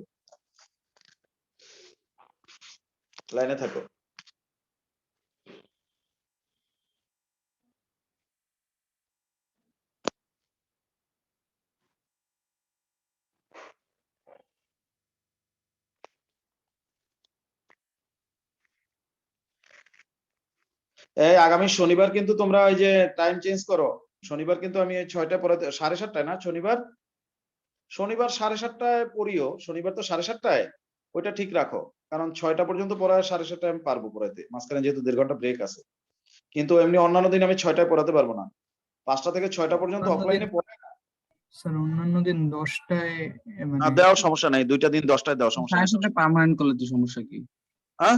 লাইনে থাকো। এই আগামী শনিবার কিন্তু তোমরা ওই যে টাইম চেঞ্জ করো। শনিবার কিন্তু আমি 6টায় পড়াতে, 7:30টায় না শনিবার, শনিবার 7:30টায় পড়িও। শনিবার তো 7:30টায়, ওইটা ঠিক রাখো। কারণ 6টা পর্যন্ত পড়ায় 7:30টায় আমি পারবো পড়াইতে, মাঝখানে যেহেতু 1.5 ঘন্টা ব্রেক আছে। কিন্তু এমনি অন্যান্য দিন আমি 6টায় পড়াতে পারবো না। 5টা থেকে 6টা পর্যন্ত অন্যান্য অফলাইনে দিন- পড়ে। স্যার অন্যান্য দিন 10টায় মানে দেওয়ার সমস্যা নাই, 2টা দিন 10টায় দেওয়া সমস্যা সাড়ে নাই। সাতটা পার্মানেন্ট করলে তো সমস্যা কি? হ্যাঁ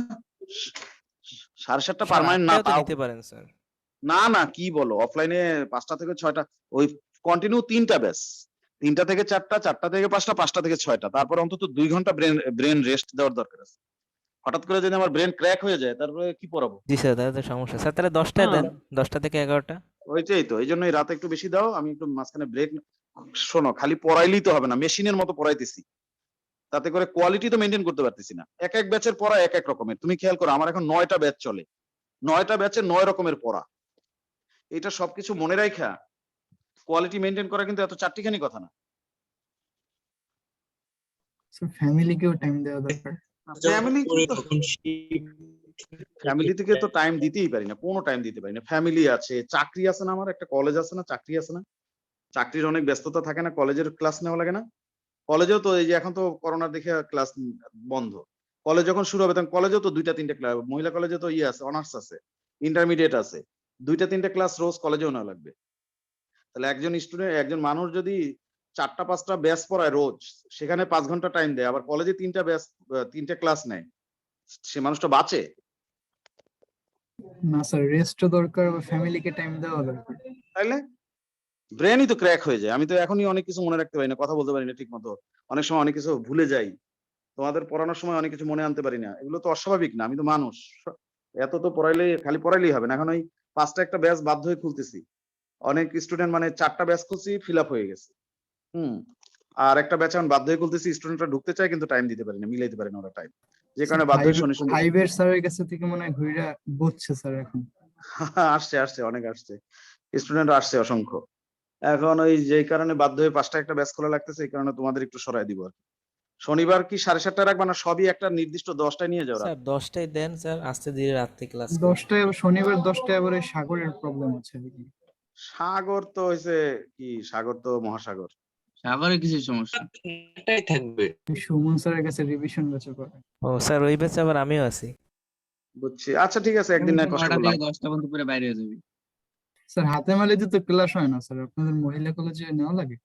7:30টা স্যার পার্মানেন্ট না, 8টায়ও তো তাও নিতে পারেন স্যার। না না কি বলো, অফলাইনে 5টা থেকে 6টা, ওই কন্টিনিউ 3টা ব্যাচ, 3টা থেকে 4টা, 4টা থেকে 5টা, 5টা থেকে 6টা, তারপর অন্তত 2 ঘন্টা ব্রেন রেস্ট দেওয়ার দরকার আছে। হঠাৎ করে যদি আমার ব্রেন ক্র্যাক হয়ে যায় তারপরে কি পড়াবো? জি স্যার, তাহলে তো সমস্যা। স্যার তাহলে 10টায় দেন, 10টা থেকে 11টা। ওইটাই তো, এই জন্যই রাতে একটু বেশি দাও, আমি একটু মাঝখানে ব্রেক। শোনো, খালি পড়াইলেই তো হবে না, মেশিনের মতো পড়াইতেছি, তাতে করে কোয়ালিটি তো মেনটেন করতে পারতেছি না। এক এক ব্যাচের পড়া এক এক রকমের। তুমি খেয়াল করো, আমার এখন 9টা ব্যাচ চলে, 9টা ব্যাচে 9 রকমের পড়া। এটা সবকিছু মনে রাখা কোয়ালিটি মেনটেন করা কিন্তু এত চারটিখানি কথা না। স্যার ফ্যামিলিকেও টাইম দেওয়া দরকার। ফ্যামিলি থেকে তো টাইম দিতেই পারি না, কোনো টাইম দিতে পারি না। ফ্যামিলি আছে, চাকরি আছে না, আমার একটা কলেজ আছে না, চাকরি আছে না, চাকরির অনেক ব্যস্ততা থাকে না, কলেজের ক্লাস নেওয়া লাগে না। কলেজেও তো এই যে এখন তো করোনা দেখে ক্লাস বন্ধ, কলেজ যখন শুরু হবে তখন কলেজেও তো 2টা-3টা ক্লাস, মহিলা কলেজে তো ইয়ে আছে, অনার্স আছে, ইন্টারমিডিয়েট আছে, 2টা-3টা ক্লাস রোজ কলেজেও নেওয়া লাগবে। তাহলে একজন স্টুডেন্ট, একজন মানুষ যদি 4টা-5টা ব্যাচ পড়ায় রোজ, সেখানে 5 ঘন্টা টাইম দেয়, আবার কলেজে 3টা ব্যাচ, 3টা ক্লাস নেয়, সে মানুষটা বাঁচে? না স্যার, রেস্টও দরকার, ফ্যামিলিকে টাইম দেওয়া দরকার। তাইলে ব্রেনই তো ক্র্যাক হয়ে যায়। আমি তো এখনই অনেক কিছু মনে রাখতে পারি না, কথা বলতে পারি না ঠিক মতো, অনেক সময় অনেক কিছু ভুলে যাই, তোমাদের পড়ানোর সময় অনেক কিছু মনে আনতে পারি না। এগুলো তো অস্বাভাবিক না, আমি তো মানুষ। এত তো পড়াইলেই, খালি পড়াইলেই হবে না। এখন ওই 5টা একটা ব্যাচ বাধ্য হয়ে খুলতেছি, অনেক স্টুডেন্ট মানে 4টা ব্যাচ খুলছি, ফিল আপ হয়ে গেছে। আর একটা ব্যাচ এখন বাধ্য হয়ে খুলতেছি, স্টুডেন্টরা ঢুকতে চায় কিন্তু টাইম দিতে পারি না, মিলাইতে পারি না ওরা টাইম, যে কারণে বাধ্য হয়ে শনি সন্ধ্যা। 5 এর স্যারের কাছে থেকে মনে হয় ঘুরে বুঝছে স্যার এখন। আসছে আসছে অনেক আসছে, স্টুডেন্ট আসছে অসংখ্য। এখন ওই যেই কারণে বাধ্য হয়ে 5টা একটা ব্যাচ খোলা লাগতেছে, এই কারণে তোমাদের একটু সরাই দিব আর কি। শনিবার কি 7:30টায় রাখবা, না সবই একটা নির্দিষ্ট 10টায় নিয়ে যাও? স্যার 10টায় দেন স্যার, আস্তে ধীরে রাত্রে ক্লাস করি। 10টায় শনিবার 10টায় আবার ওই সাগরের প্রবলেম আছে নাকি? সাগর তো হয়েছে কি, সাগর তো মহাসাগর। সাগরে কিছু সমস্যা? এটাই থাকবে। সুমন স্যারের কাছে রিভিশন ব্যাচে করে। ও স্যার, ওই ব্যাচে আবার আমিও আছি। বুঝছি, আচ্ছা ঠিক আছে, একদিন না কষ্ট 9টা করলাম। থেকে 10টা পর্যন্ত পরে বাইরে হয়ে যাবি। স্যার হাতে মালিতে তো ক্লাস হয় না স্যার, আপনাদের মহিলা কলেজে নেওয়া লাগে?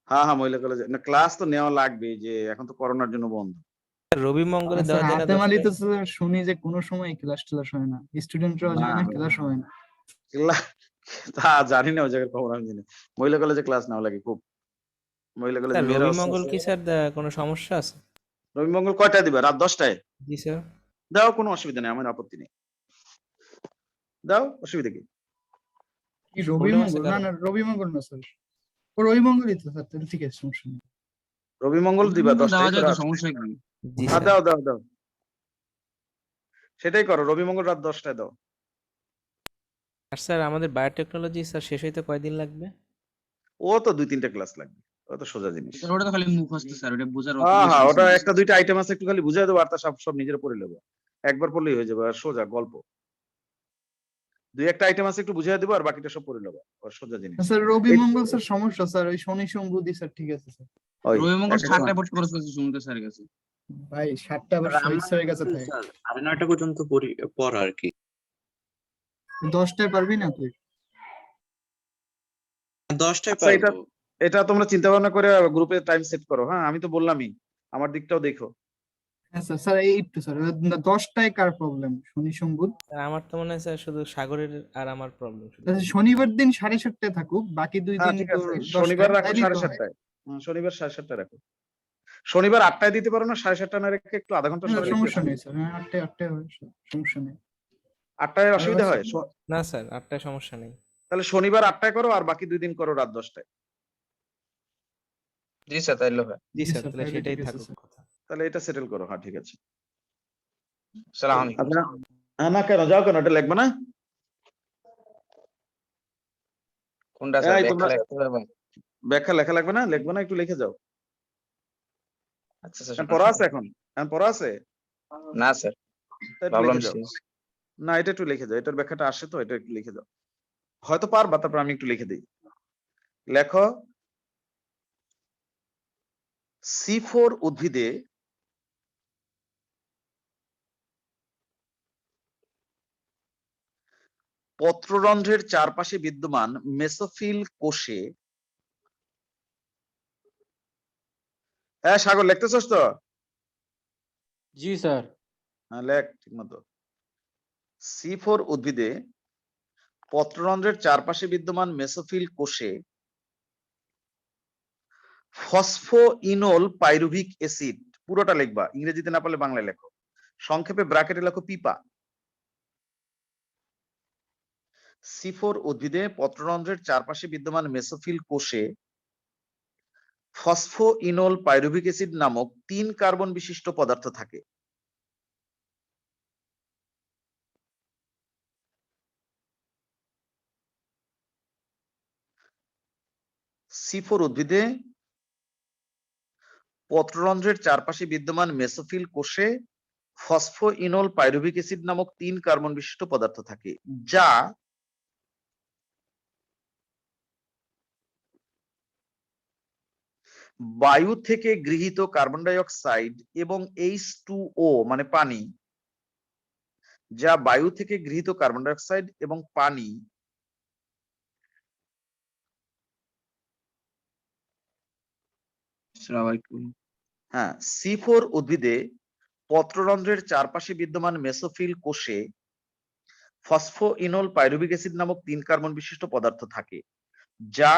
হ্যাঁ হ্যাঁ, মহিলা কলেজে না, ক্লাস তো নেওয়া লাগবে, যে এখন তো করোনার জন্য বন্ধ। স্যার রবি মঙ্গলে স্যার দেওয়া যায় না হাতে 10টায়? মালিতে স্যার শুনি যে কোনো সময় ক্লাস টেলাস হয় না, স্টুডেন্টরাও যায় না, না। ক্লাস হয় না। তা জানি না, ওই জায়গার খবর আমি জানি। মহিলা কলেজে ক্লাস নেওয়া লাগে খুব, মহিলা কলেজে স্যার মেয়েরা রবি মঙ্গল কি স্যার কোনো সমস্যা আছে? রবিমঙ্গল কয়টায় দিবে? রাত 10টায় জি স্যার। দাও, কোনো অসুবিধা নেই, আমার আপত্তি নেই, দাও, অসুবিধা কি? কি রবি মঙ্গল? না না রবি মঙ্গল না স্যার, ও রবি মঙ্গলই তো স্যার, তাহলে ঠিক আছে, সমস্যা নেই। রবিমঙ্গল দিবা দেওয়া 10টায় যায় তো তো, রাত। সমস্যা কি? জি হ্যাঁ স্যার। দাও দাও দাও, সেটাই করো, রবিমঙ্গল রাত 10টায় দাও। আর স্যার আমাদের বায়োটেকনোলজি স্যার শেষ হইতে কয়দিন লাগবে? ও তো 2-3টা ক্লাস লাগবে, ও তো সোজা জিনিস। ওটা তো খালি মুখস্থ স্যার, ওটা বোঝার অত হ্যাঁ বেশি হ্যাঁ, কিছু ওটা না। একটা দুইটা আইটেম আছে, একটু খালি বুঝাই দেবো, আর তা সব সব নিজেরা পড়ে নেবো, একবার পড়লেই হয়ে যাবে, আর সোজা গল্প। 2-একটা আইটেম আছে, একটু বুঝাই দেবো, আর বাকিটা সব পড়ে নেবো, আর সোজা জিনিস। স্যার রবি এই- মঙ্গল স্যার সমস্যা স্যার, ওই শনি সোম বুধ স্যার ঠিক আছে স্যার। ওই রবিমঙ্গল একটা 7টায় পড়তে খরচ করছে সুমন্ত স্যারের কাছে। ভাই 7টা আবার শহীদ স্যারের কাছে থাকে। 9:30 পর্যন্ত পড়া আর কি। 10টায় পারবি না তুই? 10টায় আচ্ছা, এটা পারবো। এটা তোমরা চিন্তা ভাবনা করে গ্রুপে টাইম সেট করো। হ্যাঁ, আমি তো বললামই, আমার দিকটাও দেখো। হ্যাঁ স্যার, স্যার এই একটু স্যার 10টায় কার প্রবলেম? শনি সোম বুধ? স্যার আমার তো মনে হয় স্যার শুধু সাগরের আর আমার প্রবলেম শুধু। আচ্ছা, শনিবার দিন 7:30টায় থাকুক, বাকি 2 হ্যাঁ দিন ঠিক তো আছে, 10টায়, শনিবার রাখো তাইলেই তো হয়। 7:30টায়। শনিবার 7:30টায় রাখো। শনিবার 8টায় দিতে পারো না? 7:30 না রেখে একটু আধা ঘন্টা না, সরালে কি সমস্যা অসুবিধা? নেই স্যার, হ্যাঁ 8টায় হয়, সমস্যা নেই। 8টায় আর অসুবিধা হয়? না স্যার 8টায় সমস্যা নেই। তাহলে শনিবার 8টায় করো আর বাকি 2 দিন করো রাত 10টায়। জি স্যার, তাইলে হয়। জি জি স্যার, স্যার, তাহলে তাহলে সেটাই ঠিক আছে থাকুক স্যার। কথা। তাহলে এটা সেটেল করো। হ্যাঁ ঠিক আছে। সালাম আলাইকুম। আপনারা না কেন যাও, কেন এটা লিখবে না? কোনটা স্যার, এই ব্যাখ্যা তোমরা লিখতে হবে? ব্যাখ্যা লেখা লাগবে না, লিখবে না, একটু লিখে যাও। আচ্ছা স্যার, এখন পড়া আছে, এখন পড়া আছে, না স্যার, তা একটু প্রবলেম লিখে যাও। শেষ। না এটা একটু লিখে যাও, এটার ব্যাখ্যাটা আসে তো, এটা একটু লিখে যাও। হয়তো পারবা, তারপর আমি একটু লিখে দিই। লেখো C4 উদ্ভিদে পত্ররন্ধ্রের চারপাশে বিদ্যমান মেসোফিল কোষে, হ্যাঁ সাগর লিখতেছস তো? জি স্যার। হ্যাঁ লেখ ঠিক মতো। C4 উদ্ভিদে পত্ররন্ধ্রের চারপাশে বিদ্যমান মেসোফিল কোষে ফসফোইনোল পাইরুভিক অ্যাসিড, পুরোটা লিখবা, ইংরেজিতে না পারলে বাংলায় লেখো, সংক্ষেপে ব্র্যাকেটে লেখো পিপা। C4 উদ্ভিদে পত্ররন্ধ্রের চারপাশে বিদ্যমান মেসোফিল কোষে ফসফোইনোল পাইরুভিক অ্যাসিড নামক 3 কার্বন বিশিষ্ট পদার্থ থাকে। C4 উদ্ভিদে পত্ররন্ধ্রের চারপাশে বিদ্যমান মেসোফিল কোষে ফসফোইনোল পাইরুভিক অ্যাসিড নামক 3 কার্বন বিশিষ্ট পদার্থ থাকে, যা বায়ু থেকে গৃহীত কার্বন ডাই অক্সাইড এবং H2O মানে পানি, যা বায়ু থেকে গৃহীত কার্বন ডাই অক্সাইড এবং পানি আসসালামু আলাইকুম। হ্যাঁ, C4 উদ্ভিদে পত্ররন্ধ্রের চারপাশে বিদ্যমান মেসোফিল কোষে ফসফোইনোল পাইরুভিক অ্যাসিড নামক 3 কার্বন বিশিষ্ট পদার্থ থাকে, যা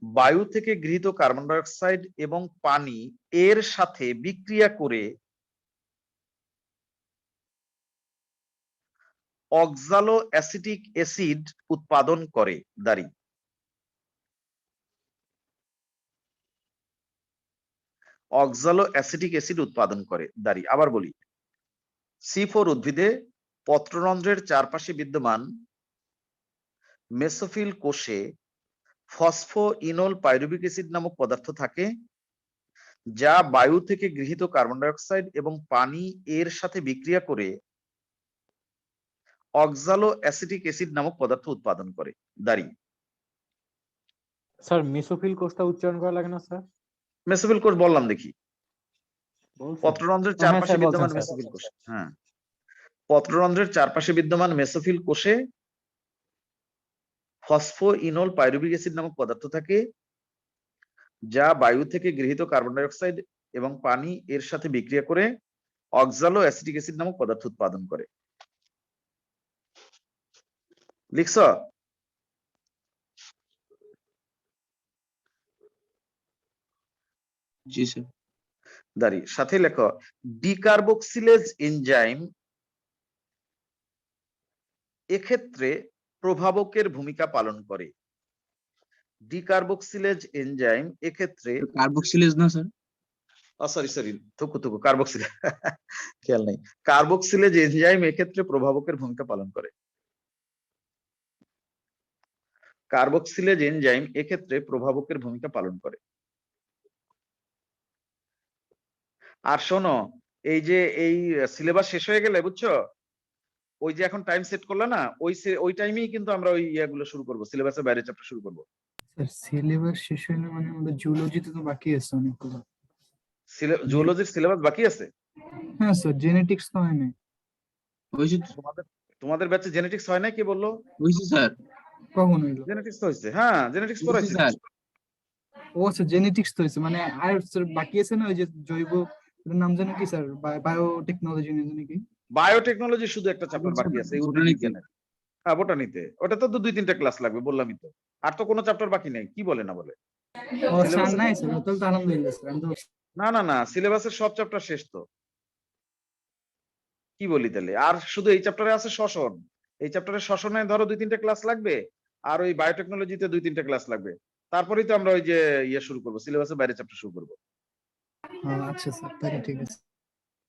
বায়ু থেকে গৃহীত কার্বন ডাই অক্সাইড এবং পানি এর সাথে বিক্রিয়া করে অক্সালো অ্যাসিটিক অ্যাসিড উৎপাদন করে। দাঁড়ি অক্সালো অ্যাসিটিক অ্যাসিড উৎপাদন করে। দাঁড়ি আবার বলি, C4 উদ্ভিদে পত্ররন্ধ্রের চারপাশে বিদ্যমান মেসোফিল কোষে ফসফোইনোল পাইরুভিক অ্যাসিড নামক পদার্থ থাকে, যা বায়ু থেকে গৃহীত কার্বন ডাই অক্সাইড এবং পানি এর সাথে বিক্রিয়া করে অক্সালো অ্যাসিটিক অ্যাসিড নামক পদার্থ উৎপাদন করে। দাঁড়ি স্যার মেসোফিল কোষটা উচ্চারণ করা লাগে না স্যার? মেসোফিল কোষ বললাম দেখি, বলছেন? পত্ররন্ধ্রের হ্যাঁ চারপাশে স্যার, বলছেন বিদ্যমান স্যার। মেসোফিল কোষ। হ্যাঁ, পত্ররন্ধ্রের চারপাশে বিদ্যমান মেসোফিল কোষে ফসফোইনোল পাইরুভিক অ্যাসিড নামক পদার্থ থাকে, যা বায়ু থেকে গৃহীত কার্বন ডাই অক্সাইড এবং পানি এর সাথে বিক্রিয়া করে অক্সালো অ্যাসিটিক অ্যাসিড নামক পদার্থ উৎপাদন করে। লিখছ? জি স্যার। দাঁড়ি সাথে লেখো ডিকার্বক্সিলেজ এনজাইম এক্ষেত্রে প্রভাবকের ভূমিকা পালন করে। ডিকার্বক্সিলেজ এনজাইম এক্ষেত্রে, কার্বক্সিলেজ না স্যার? সরি থুকু কার্বক্সিলেজ খেয়াল নেই, কার্বক্সিলেজ এনজাইম এক্ষেত্রে প্রভাবকের ভূমিকা পালন করে। কার্বক্সিলেজ এনজাইম এক্ষেত্রে প্রভাবকের ভূমিকা পালন করে। আর শোনো, এই সিলেবাস শেষ হয়ে গেলে বুঝছো, ওই যে এখন টাইম সেট করলা না, ওই টাইমেই কিন্তু আমরা ওই ইয়াগুলো শুরু করবো, সিলেবাসের বাইরে চ্যাপ্টার শুরু করবো। স্যার সিলেবাস শেষ হইলে মানে আমাদের জুলজিতে তো বাকি আছে অনেকগুলো। জুওলজির সিলেবাস বাকি আছে? হ্যাঁ স্যার, জেনেটিক্স তো হয় নাই। হয়েছে তোমাদের ব্যাচে জেনেটিক্স হয় না? কি বললো? হয়েছে স্যার, কখন হইলো? জেনেটিক্স তো হয়েছে, হ্যাঁ জেনেটিক্স হয়েছে পড়াইছে। স্যার। ও আচ্ছা, জেনেটিক্স তো হয়েছে, মানে আর স্যার বাকি আছে না ওই যে জৈব, ওটার নাম জানো কি স্যার? বায়োটেকনোলজি না জানি কি? বায়োটেকনোলজি শুধু একটা চ্যাপ্টার বাকি আছে, এই উদ্ভিদ বোটানিতে। বিজ্ঞানের। হ্যাঁ বোটানিতে, ওটা তো 2-3টা ক্লাস লাগবে বললামই তো। আর তো কোনো চ্যাপ্টার বাকি নেই, কি বলে না বলে। ও স্যার সিলেবাসের নাই স্যার, তাহলে তো আলহামদুলিল্লাহ স্যার। আমি তো না সিলেবাসের সব চ্যাপ্টার শেষ তো, কি বলি তাহলে। আর শুধু এই চ্যাপ্টারে আছে শ্বসন, এই চ্যাপ্টারের শ্বসনে ধরো 2-3টা ক্লাস লাগবে, আর ওই বায়োটেকনোলজিতে 2-3টা ক্লাস লাগবে। তারপরেই তো আমরা ওই যে ইয়ে শুরু করবো, সিলেবাসের বাইরে চ্যাপ্টার শুরু করবো। আচ্ছা স্যার, তাহলে ঠিক আছে।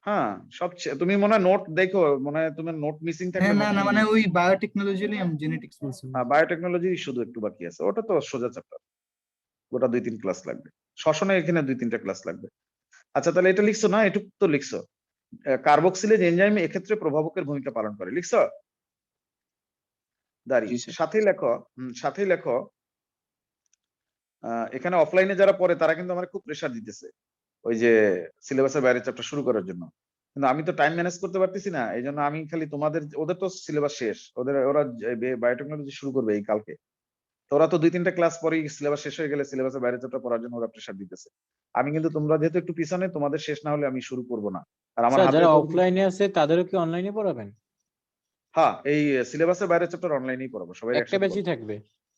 হ্যাঁ, তুমি মনে হয় নোট দেখো, মনে হয় তোমার নোট মিসিং থাকলে হ্যাঁ, না নোট না নিয়ে মানে নিও। ওই বায়োটেকনোলজি নিয়ে আমি জেনেটিক্স বলছি। হ্যাঁ, বায়োটেকনোলজি শুধু একটু বাকি আছে, ওটা তো সোজা চ্যাপ্টার, ওটা 2-3 ক্লাস লাগবে। শ্বসনে এখানে 2-3টা ক্লাস লাগবে। আচ্ছা, তাহলে এটা লিখছো না? এটুকু তো লিখছো। কার্বক্সিলেজ এনজাইম এক্ষেত্রে প্রভাবকের ভূমিকা পালন করে, লিখছো? জি স্যার। সাথেই লেখো এখানে অফলাইনে যারা পড়ে তারা কিন্তু আমার খুব প্রেসার দিতেছে ওই যে সিলেবাসের বাইরে চ্যাপ্টার শুরু করার জন্য, কিন্তু আমি তো টাইম ম্যানেজ করতে পারতেছি না। এই জন্য আমি খালি ওদের তো সিলেবাস শেষ, ওরা বায়োটেকনোলজি শুরু করবে এই কালকে। তো ওরা তো 2-3টা ক্লাস পরেই সিলেবাস শেষ হয়ে গেলে সিলেবাসের বাইরে চ্যাপ্টার পড়ার জন্য ওরা প্রেসার দিতেছে। আমি কিন্তু তোমরা যেহেতু একটু পিছনে, তোমাদের শেষ না হলে আমি শুরু করব না। আর আমার স্যার হাতে যারা তো অফলাইনে আছে তাদেরও কি অনলাইনে পড়াবেন? হ্যাঁ, এই সিলেবাসের বাইরে চ্যাপ্টার অনলাইনেই পড়াবো, সবাই একটা একসাথে ব্যাচই পড়াবো। থাকবে?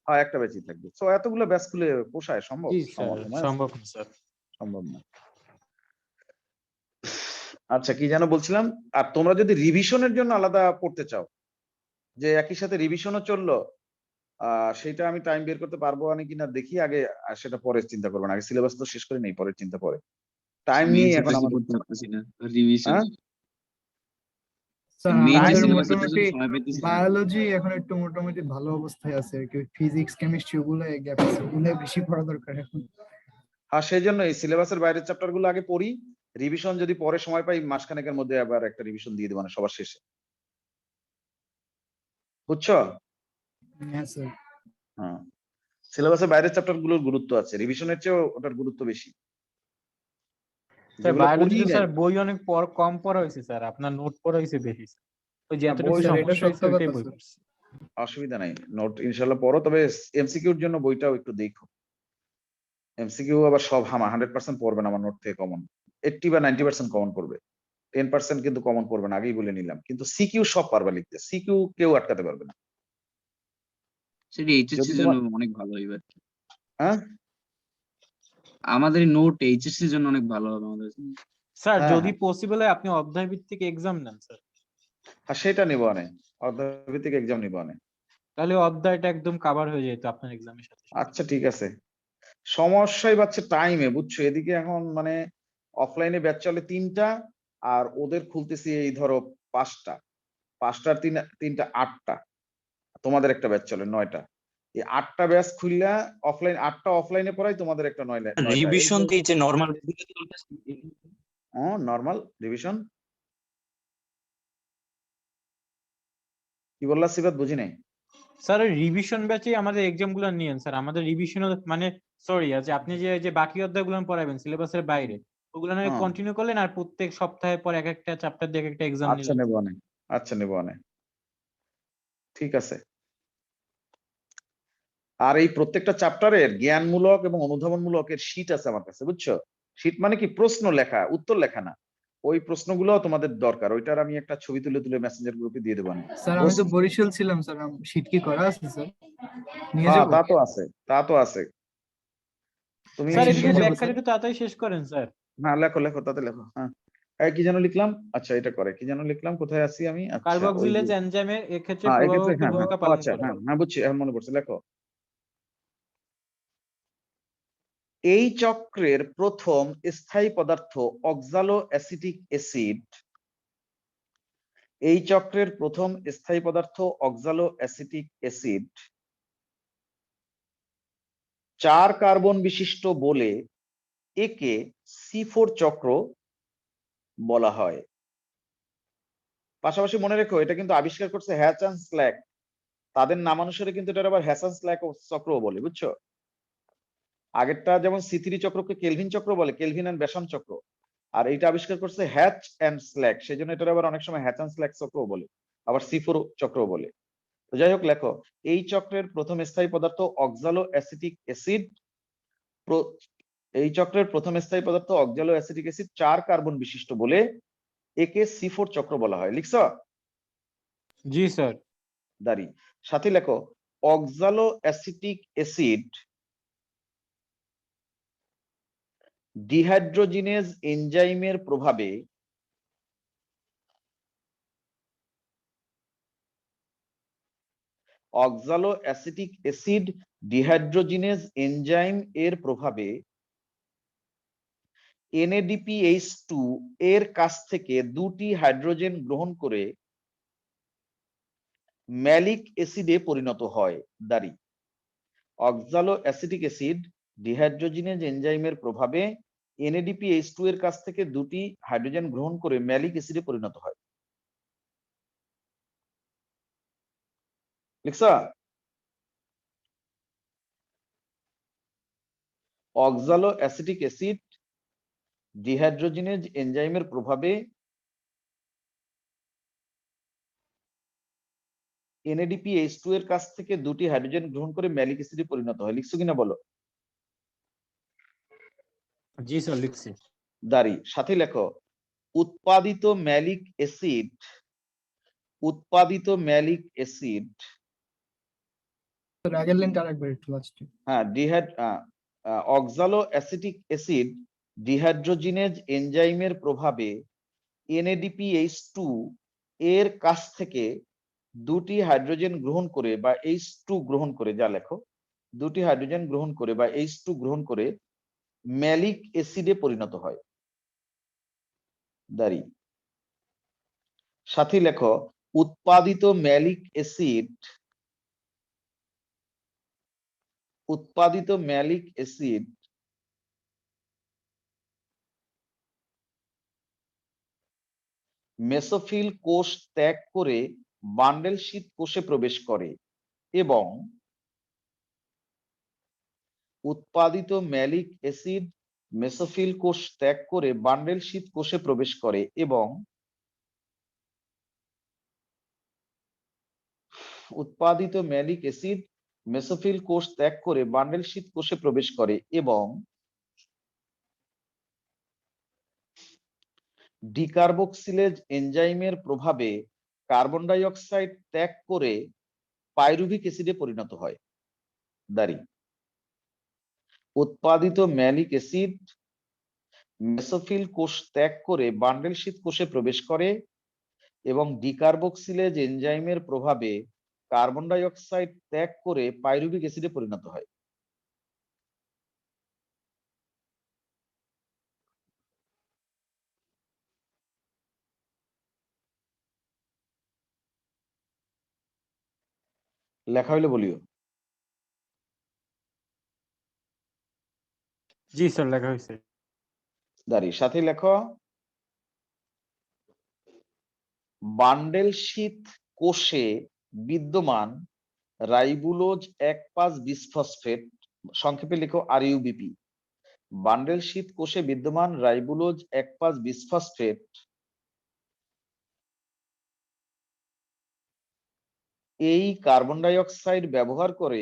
হ্যাঁ, একটা ব্যাচই থাকবে। তো এতগুলো ব্যাচ খুলে পোষায় সম্ভব? জি আমার স্যার, সময় আছে? সম্ভব না স্যার। সম্ভব না। আচ্ছা, কি যেন বলছিলাম। আর তোমরা যদি রিভিশনের জন্য আলাদা পড়তে চাও, যে একই সাথে রিভিশনও চললো, সেটা আমি টাইম বের করতে পারবো না কিনা দেখি আগে, সেটা পরে চিন্তা করবো না, আগে সিলেবাস তো শেষ করে নেই, পরের চিন্তা পরে। টাইম মেইন নিয়ে এখন চ্যাপ্টার আমার করতে পারতেছি না, রিভিশন। হ্যাঁ, স্যার মেইন যে টাইম আমাদের সিলেবাসের জন্য মোটামুটি সময় পেতেছি না। বায়োলজি এখন একটু মোটামুটি ভালো অবস্থায় আছে আর কি। ফিজিক্স কেমিস্ট্রি ওগুলো গ্যাপ আছে, ওগুলো বেশি পড়া দরকার এখন। আর সেই জন্য এই সিলেবাসের বাইরের চ্যাপ্টার গুলো আগে পড়ি, রিভিশন যদি পরে সময় পাই মাসখানেকের মধ্যে আবার একটা রিভিশন দিয়ে দেবো, মানে সবার শেষে। বুঝছো? হ্যাঁ স্যার। হ্যাঁ, সিলেবাসের বাইরের চ্যাপ্টার গুলোর গুরুত্ব আছে, রিভিশনের চেয়েও ওটার গুরুত্ব বেশি। স্যার যেগুলো পড়ি বায়োলজিতে না, স্যার বই অনেক কম পড়া হয়েছে স্যার, আপনার নোট পড়া হয়েছে বেশি। ওই যে এতটুকু বই স্যার এটা সমস্যা সত্য হয়েছে ওইটাই কথা বই স্যার। পড়ছি। অসুবিধা নাই, নোট ইনশাল্লাহ পড়ো, তবে এমসিকিউর জন্য বইটাও একটু দেখো। এমসিকিউ আবার সব 100% পড়বে না আমার নোট থেকে, কমন 80 বা 90% কমন পড়বে, 10% কিন্তু কমন পড়বে না, আগেই বলে নিলাম। কিন্তু সিকিউ সব পারবে লিখতে, সিকিউ কেউ আটকাতে পারবে না। সেটা এইচএসসি যদি এর জন্য তোমার অনেক ভালো এবার। হ্যাঁ আমাদের নোট এইচএসসি এর জন্য অনেক ভালো হবে আমাদের জন্য। স্যার হ্যাঁ যদি হ্যাঁ, পসিবল হয় আপনি অধ্যায় ভিত্তিক এক্সাম নেন স্যার, আর সেটা নিবো অনেক, অর্ধভিত্তিক এক্সাম নিবো অনেক। তাহলে অধ্যায়টা একদম কভার হয়ে যেত আপনার এক্সামের সাথে সাথে। আচ্ছা, ঠিক আছে। সমস্যাই পাচ্ছে টাইমে, বুঝছো? এদিকে এখন মানে অফলাইনে ব্যাচ চলে 3টা, আর ওদের খুলতেছি এই ধরো 5টা, 5টার 3টা 8টা, তোমাদের একটা ব্যাচ চলে 9টা। এই 8টা ব্যাচ খুললা অফলাইন, 8টা অফলাইনে পড়াই, তোমাদের একটা 9টা। এই রিভিশন দিয়ে যে নরমাল নর্মাল রিভিশন কি বললা সিবাত, বুঝি নাই। স্যার রিভিশন ব্যাচে আমাদের এক্সাম গুলো নিয়েন স্যার, আমাদের রিভিশনও মানে সরি আছে, আপনি যে বাকি অধ্যায়গুলো পড়াবেন সিলেবাসের বাইরে ওগুলো না হ্যাঁ, কন্টিনিউ করলেন, আর প্রত্যেক সপ্তাহে পর এক একটা চ্যাপ্টার দিয়ে এক একটা এক্সাম আচ্ছা নিলেন। নেবো অনেক, আচ্ছা নেবো অনেক, ঠিক আছে। আর এই প্রত্যেকটা চ্যাপ্টারের জ্ঞানমূলক এবং অনুধাবনমূলক এর শীট আছে আমার কাছে, বুঝছো? শীট মানে কি, প্রশ্ন লেখা, উত্তর লেখা না। ওই প্রশ্নগুলো তোমাদের দরকার, ওইটার আমি একটা ছবি তুলে মেসেঞ্জার গ্রুপে দিয়ে দেবো আমি। স্যার আমি তো বরিশাল ছিলাম স্যার, শীট কি করা আছে স্যার? নিয়ে হ্যাঁ, যাবো? তা তো আছে। তুমি স্যার এদিকে নিয়ে যাবো ব্যাখ্যাটা স্যার। একটু তাড়াতাড়ি শেষ করেন স্যার। হ্যাঁ, লেখো তাতে লেখো। হ্যাঁ, কি যেন লিখলাম, আচ্ছা এটা করে, কি যেন লিখলাম, কোথায় আছি আমি? আচ্ছা, ওই কার্বক্সিলেজ যে এনজাইমের এক্ষেত্রে হ্যাঁ, এক্ষেত্রে প্রভাবকের হ্যাঁ হ্যাঁ, ভূমিকা ও পালন আচ্ছা, করে। হ্যাঁ হ্যাঁ, বুঝছি, এখন মনে পড়ছে, লেখো। এই চক্রের প্রথম স্থায়ী পদার্থ অক্সালো অ্যাসিটিক অ্যাসিড, এই চক্রের প্রথম স্থায়ী পদার্থ অক্সালো অ্যাসিটিক অ্যাসিড 4 কার্বন বিশিষ্ট বলে একে C4 চক্র বলা হয়। পাশাপাশি মনে রেখো, এটা কিন্তু আবিষ্কার করছে হ্যাচ অ্যান্ড স্ল্যাক, তাদের নামানুসারে কিন্তু এটা আবার হ্যাচ অ্যান্ড স্ল্যাক চক্রও বলে, বুঝছো? আগেরটা যেমন C3 চক্রকে কেলভিন চক্র বলে, কেলভিন এন্ড বেসাম চক্র, আর এইটা আবিষ্কার করছে হ্যাচ অ্যান্ড স্ল্যাক, সেই জন্য এটা আবার অনেক সময় হ্যাচ অ্যান্ড স্ল্যাক চক্রও বলে, আবার C4 চক্রও বলে। তো যাই হোক, লেখো এই চক্রের প্রথম স্থায়ী পদার্থ অক্সালো অ্যাসিটিক অ্যাসিড, এই চক্রের প্রথম স্থায়ী পদার্থ অক্সালো অ্যাসিটিক অ্যাসিড 4 কার্বন বিশিষ্ট বলে একে C4 চক্র বলা হয়। লিখছো? জি স্যার। দাঁড়ি সাথে লেখো, অক্সালো অ্যাসিটিক অ্যাসিড ডিহাইড্রোজিনেজ এনজাইমের প্রভাবে অক্সালো অ্যাসিটিক অ্যাসিড ডিহাইড্রোজিনেজ এনজাইম এর প্রভাবে NADPH2 এর কাছ থেকে দুটি হাইড্রোজেন গ্রহণ করে ম্যালিক অ্যাসিডে পরিণত হয়। দাঁড়ি অক্সালো অ্যাসিটিক অ্যাসিড ডিহাইড্রোজিনেজ এনজাইমের প্রভাবে NADPH2 এর কাছ থেকে দুটি হাইড্রোজেন গ্রহণ করে ম্যালিক অ্যাসিডে পরিণত হয়। লিখছা? অক্সালো অ্যাসিটিক অ্যাসিড ডিহাইড্রোজিনেজ এনজাইমের প্রভাবে NADPH2 এর কাছ থেকে দুটি হাইড্রোজেন গ্রহণ করে ম্যালিক অ্যাসিডে পরিণত হয়। লিখছো কিনা বলো? জি স্যার লিখছি। দাঁড়ি সাথে লেখো উৎপাদিত ম্যালিক অ্যাসিড স্যার আগের লাইনটা আরেকবার একটু লাস্টে। হ্যাঁ অক্সালো অ্যাসিটিক অ্যাসিড ডিহাইড্রোজিনেজ এনজাইমের প্রভাবে NADPH2 এর কাছ থেকে দুটি হাইড্রোজেন গ্রহণ করে বা H2 গ্রহণ করে, যা লেখো দুটি হাইড্রোজেন গ্রহণ করে বা H2 গ্রহণ করে ম্যালিক অ্যাসিডে পরিণত হয়। দাঁড়ি সাথে লেখো উৎপাদিত ম্যালিক অ্যাসিড মেসোফিল কোষ ত্যাগ করে বান্ডেল শীত কোষে প্রবেশ করে এবং উৎপাদিত ম্যালিক অ্যাসিড মেসোফিল কোষ ত্যাগ করে বান্ডেল শীত কোষে প্রবেশ করে এবং উৎপাদিত ম্যালিক অ্যাসিড মেসোফিল কোষ ত্যাগ করে বান্ডেল শীত কোষে প্রবেশ করে এবং ডিকার্বক্সিলেজ এনজাইমের প্রভাবে কার্বন ডাই অক্সাইড ত্যাগ করে পাইরুভিক অ্যাসিডে পরিণত হয়। দাঁড়ি উৎপাদিত ম্যালিক অ্যাসিড মেসোফিল কোষ ত্যাগ করে বান্ডেল শীত কোষে প্রবেশ করে এবং ডিকার্বক্সিলেজ এনজাইমের প্রভাবে কার্বন ডাই অক্সাইড ত্যাগ করে পাইরুভিক অ্যাসিডে পরিণত হয়। লেখা হইলে বলিও। জি স্যার লেখা হয়েছে। দাঁড়ি সাথে লেখো বান্ডেল শীত কোষে বিদ্যমান রাইবুলোজ 1,5 বিসফসফেট, সংক্ষেপে লিখো RUBP। বান্ডেল শীত কোষে বিদ্যমান রাইবুলোজ 1,5 বিসফসফেট এই কার্বন ডাই অক্সাইড ব্যবহার করে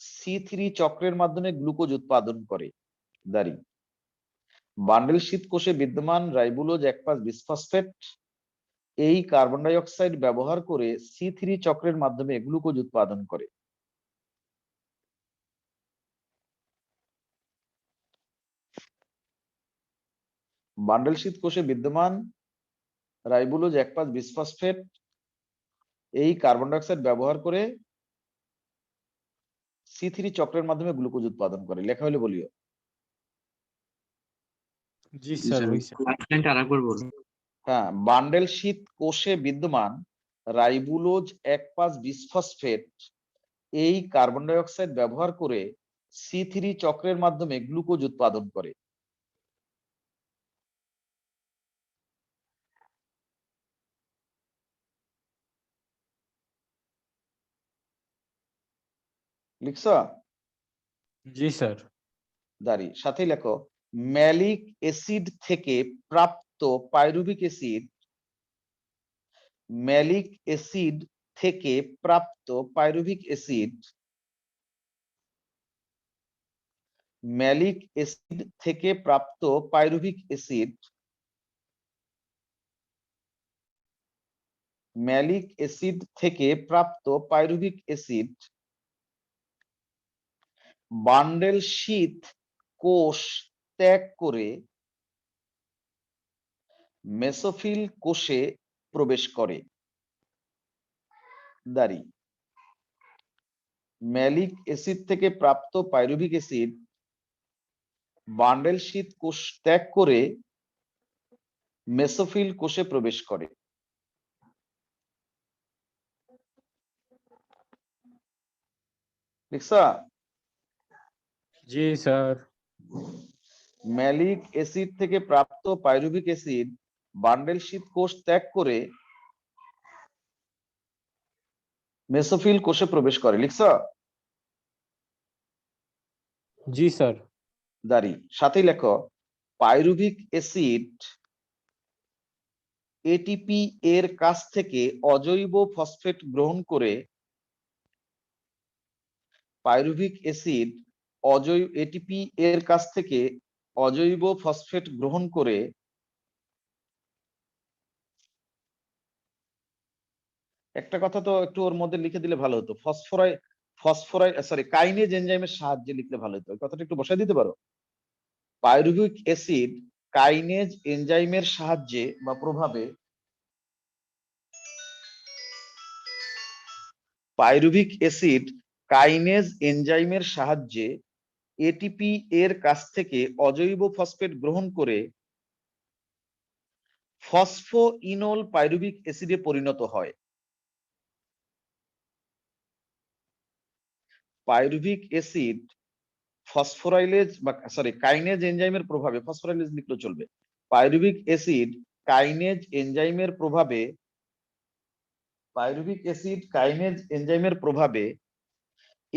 C3 চক্রের মাধ্যমে গ্লুকোজ উৎপাদন করে। দাঁড়ি বান্ডেল শীত কোষে বিদ্যমান রাইবুলোজ 1,5 বিসফসফেট এই কার্বন ডাই অক্সাইড ব্যবহার করে C3 চক্রের মাধ্যমে গ্লুকোজ উৎপাদন করে। বান্ডেল শীত কোষে বিদ্যমান রাইবুলোজ 1,5 বিসফসফেট এই কার্বন ডাই অক্সাইড ব্যবহার করে C3 চক্রের মাধ্যমে গ্লুকোজ উৎপাদন করে। লেখা হলে বলিও। জি স্যার হয়েছে। লাইনটা আরেকবার বলুন। হ্যাঁ বান্ডেল শীত কোষে বিদ্যমান রাইবুলোজ 1,5 বিসফসফেট এই কার্বন ডাই অক্সাইড ব্যবহার করে C3 চক্রের মাধ্যমে গ্লুকোজ উৎপাদন করে। লিখছো? জি স্যার। দাঁড়ি সাথে লেখো ম্যালিক অ্যাসিড থেকে প্রাপ্ত পাইরুভিক অ্যাসিড ম্যালিক অ্যাসিড থেকে প্রাপ্ত পাইরুভিক অ্যাসিড ম্যালিক অ্যাসিড থেকে প্রাপ্ত পাইরুভিক অ্যাসিড ম্যালিক অ্যাসিড থেকে প্রাপ্ত পাইরুভিক অ্যাসিড বান্ডেল শীত কোষ ত্যাগ করে মেসোফিল কোষে প্রবেশ করে। দাঁড়ি ম্যালিক অ্যাসিড থেকে প্রাপ্ত পাইরুভিক অ্যাসিড বান্ডেল শীত কোষ ত্যাগ করে মেসোফিল কোষে প্রবেশ করে। লিখছা? জি স্যার। ম্যালিক অ্যাসিড থেকে প্রাপ্ত পাইরুভিক অ্যাসিড বান্ডেল শীত কোষ ত্যাগ করে মেসোফিল কোষে প্রবেশ করে। লিখছা? জি স্যার। দাঁড়ি সাথেই লেখো পাইরুভিক অ্যাসিড এটিপি এর কাছ থেকে অজৈব ফসফেট গ্রহণ করে পাইরুভিক অ্যাসিড এটিপি এর কাছ থেকে অজৈব ফসফেট গ্রহণ করে একটা কথা তো একটু ওর মধ্যে লিখে দিলে ভালো হতো, কাইনেজ এনজাইমের সাহায্যে লিখলে ভালো হতো। ওই কথাটা একটু বসাই দিতে পারো? পাইরুভিক অ্যাসিড কাইনেজ এনজাইমের সাহায্যে বা প্রভাবে পাইরুভিক অ্যাসিড কাইনেজ এনজাইমের সাহায্যে এটিপি এর কাছ থেকে অজৈব ফসফেট গ্রহণ করে ফসফোইনোল পাইরুভিক অ্যাসিডে পরিণত হয়। পাইরুভিক অ্যাসিড কাইনেজ এনজাইমের প্রভাবে, ফসফোরাইলেজ লিখলেও চলবে। পাইরুভিক অ্যাসিড কাইনেজ এনজাইমের প্রভাবে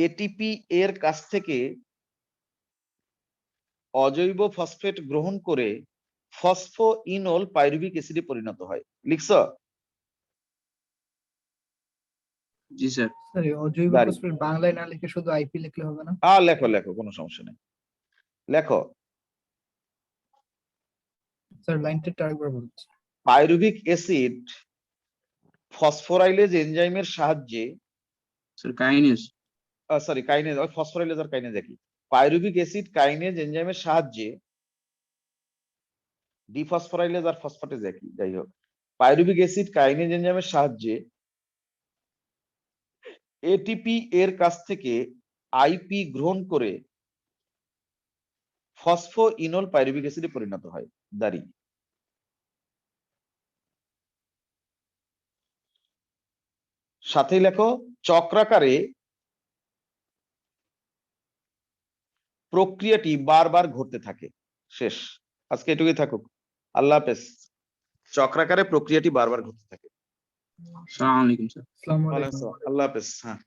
এটিপি এর কাছ থেকে অজৈব ফসফেট গ্রহণ করে ফসফোইনোল পাইরুভিক অ্যাসিডে পরিণত হয়। লিখছ? জি স্যার। স্যার অজৈব দাঁড়ি। ফসফেট বাংলায় না লিখে শুধু আইপি লিখলে হবে না? লেখো লেখো, কোনো সমস্যা নেই, লেখো। স্যার লাইনটা আরেকবার বলছি। পাইরুভিক অ্যাসিড ফসফোরাইলেজ এনজাইমের সাহায্যে, স্যার কাইনেজ, কাইনেজ, ওই ফসফোরাইলেজ আর কাইনেজ একই। পাইরুভিক অ্যাসিড কাইনেজ এনজাইমের সাহায্যে, ডিফসফোরাইলেজ আর ফসফেটেজ একই, যাই হোক। পাইরুভিক অ্যাসিড কাইনেজ এনজাইমের সাহায্যে এটিপি এর কাছ থেকে আইপি গ্রহণ করে ফসফোইনোল পাইরুভিক অ্যাসিডে পরিণত হয়। দাঁড়ি সাথেই লেখো চক্রাকারে প্রক্রিয়াটি বারবার ঘটতে থাকে। শেষ, আজকে এটুকুই থাকুক। আল্লাহ হাফেজ। চক্রাকারে প্রক্রিয়াটি বারবার ঘটতে থাকে। আসসালামু আলাইকুম স্যার। আসসালামু আলাইকুম। আল্লাহ হাফেজ। হ্যাঁ।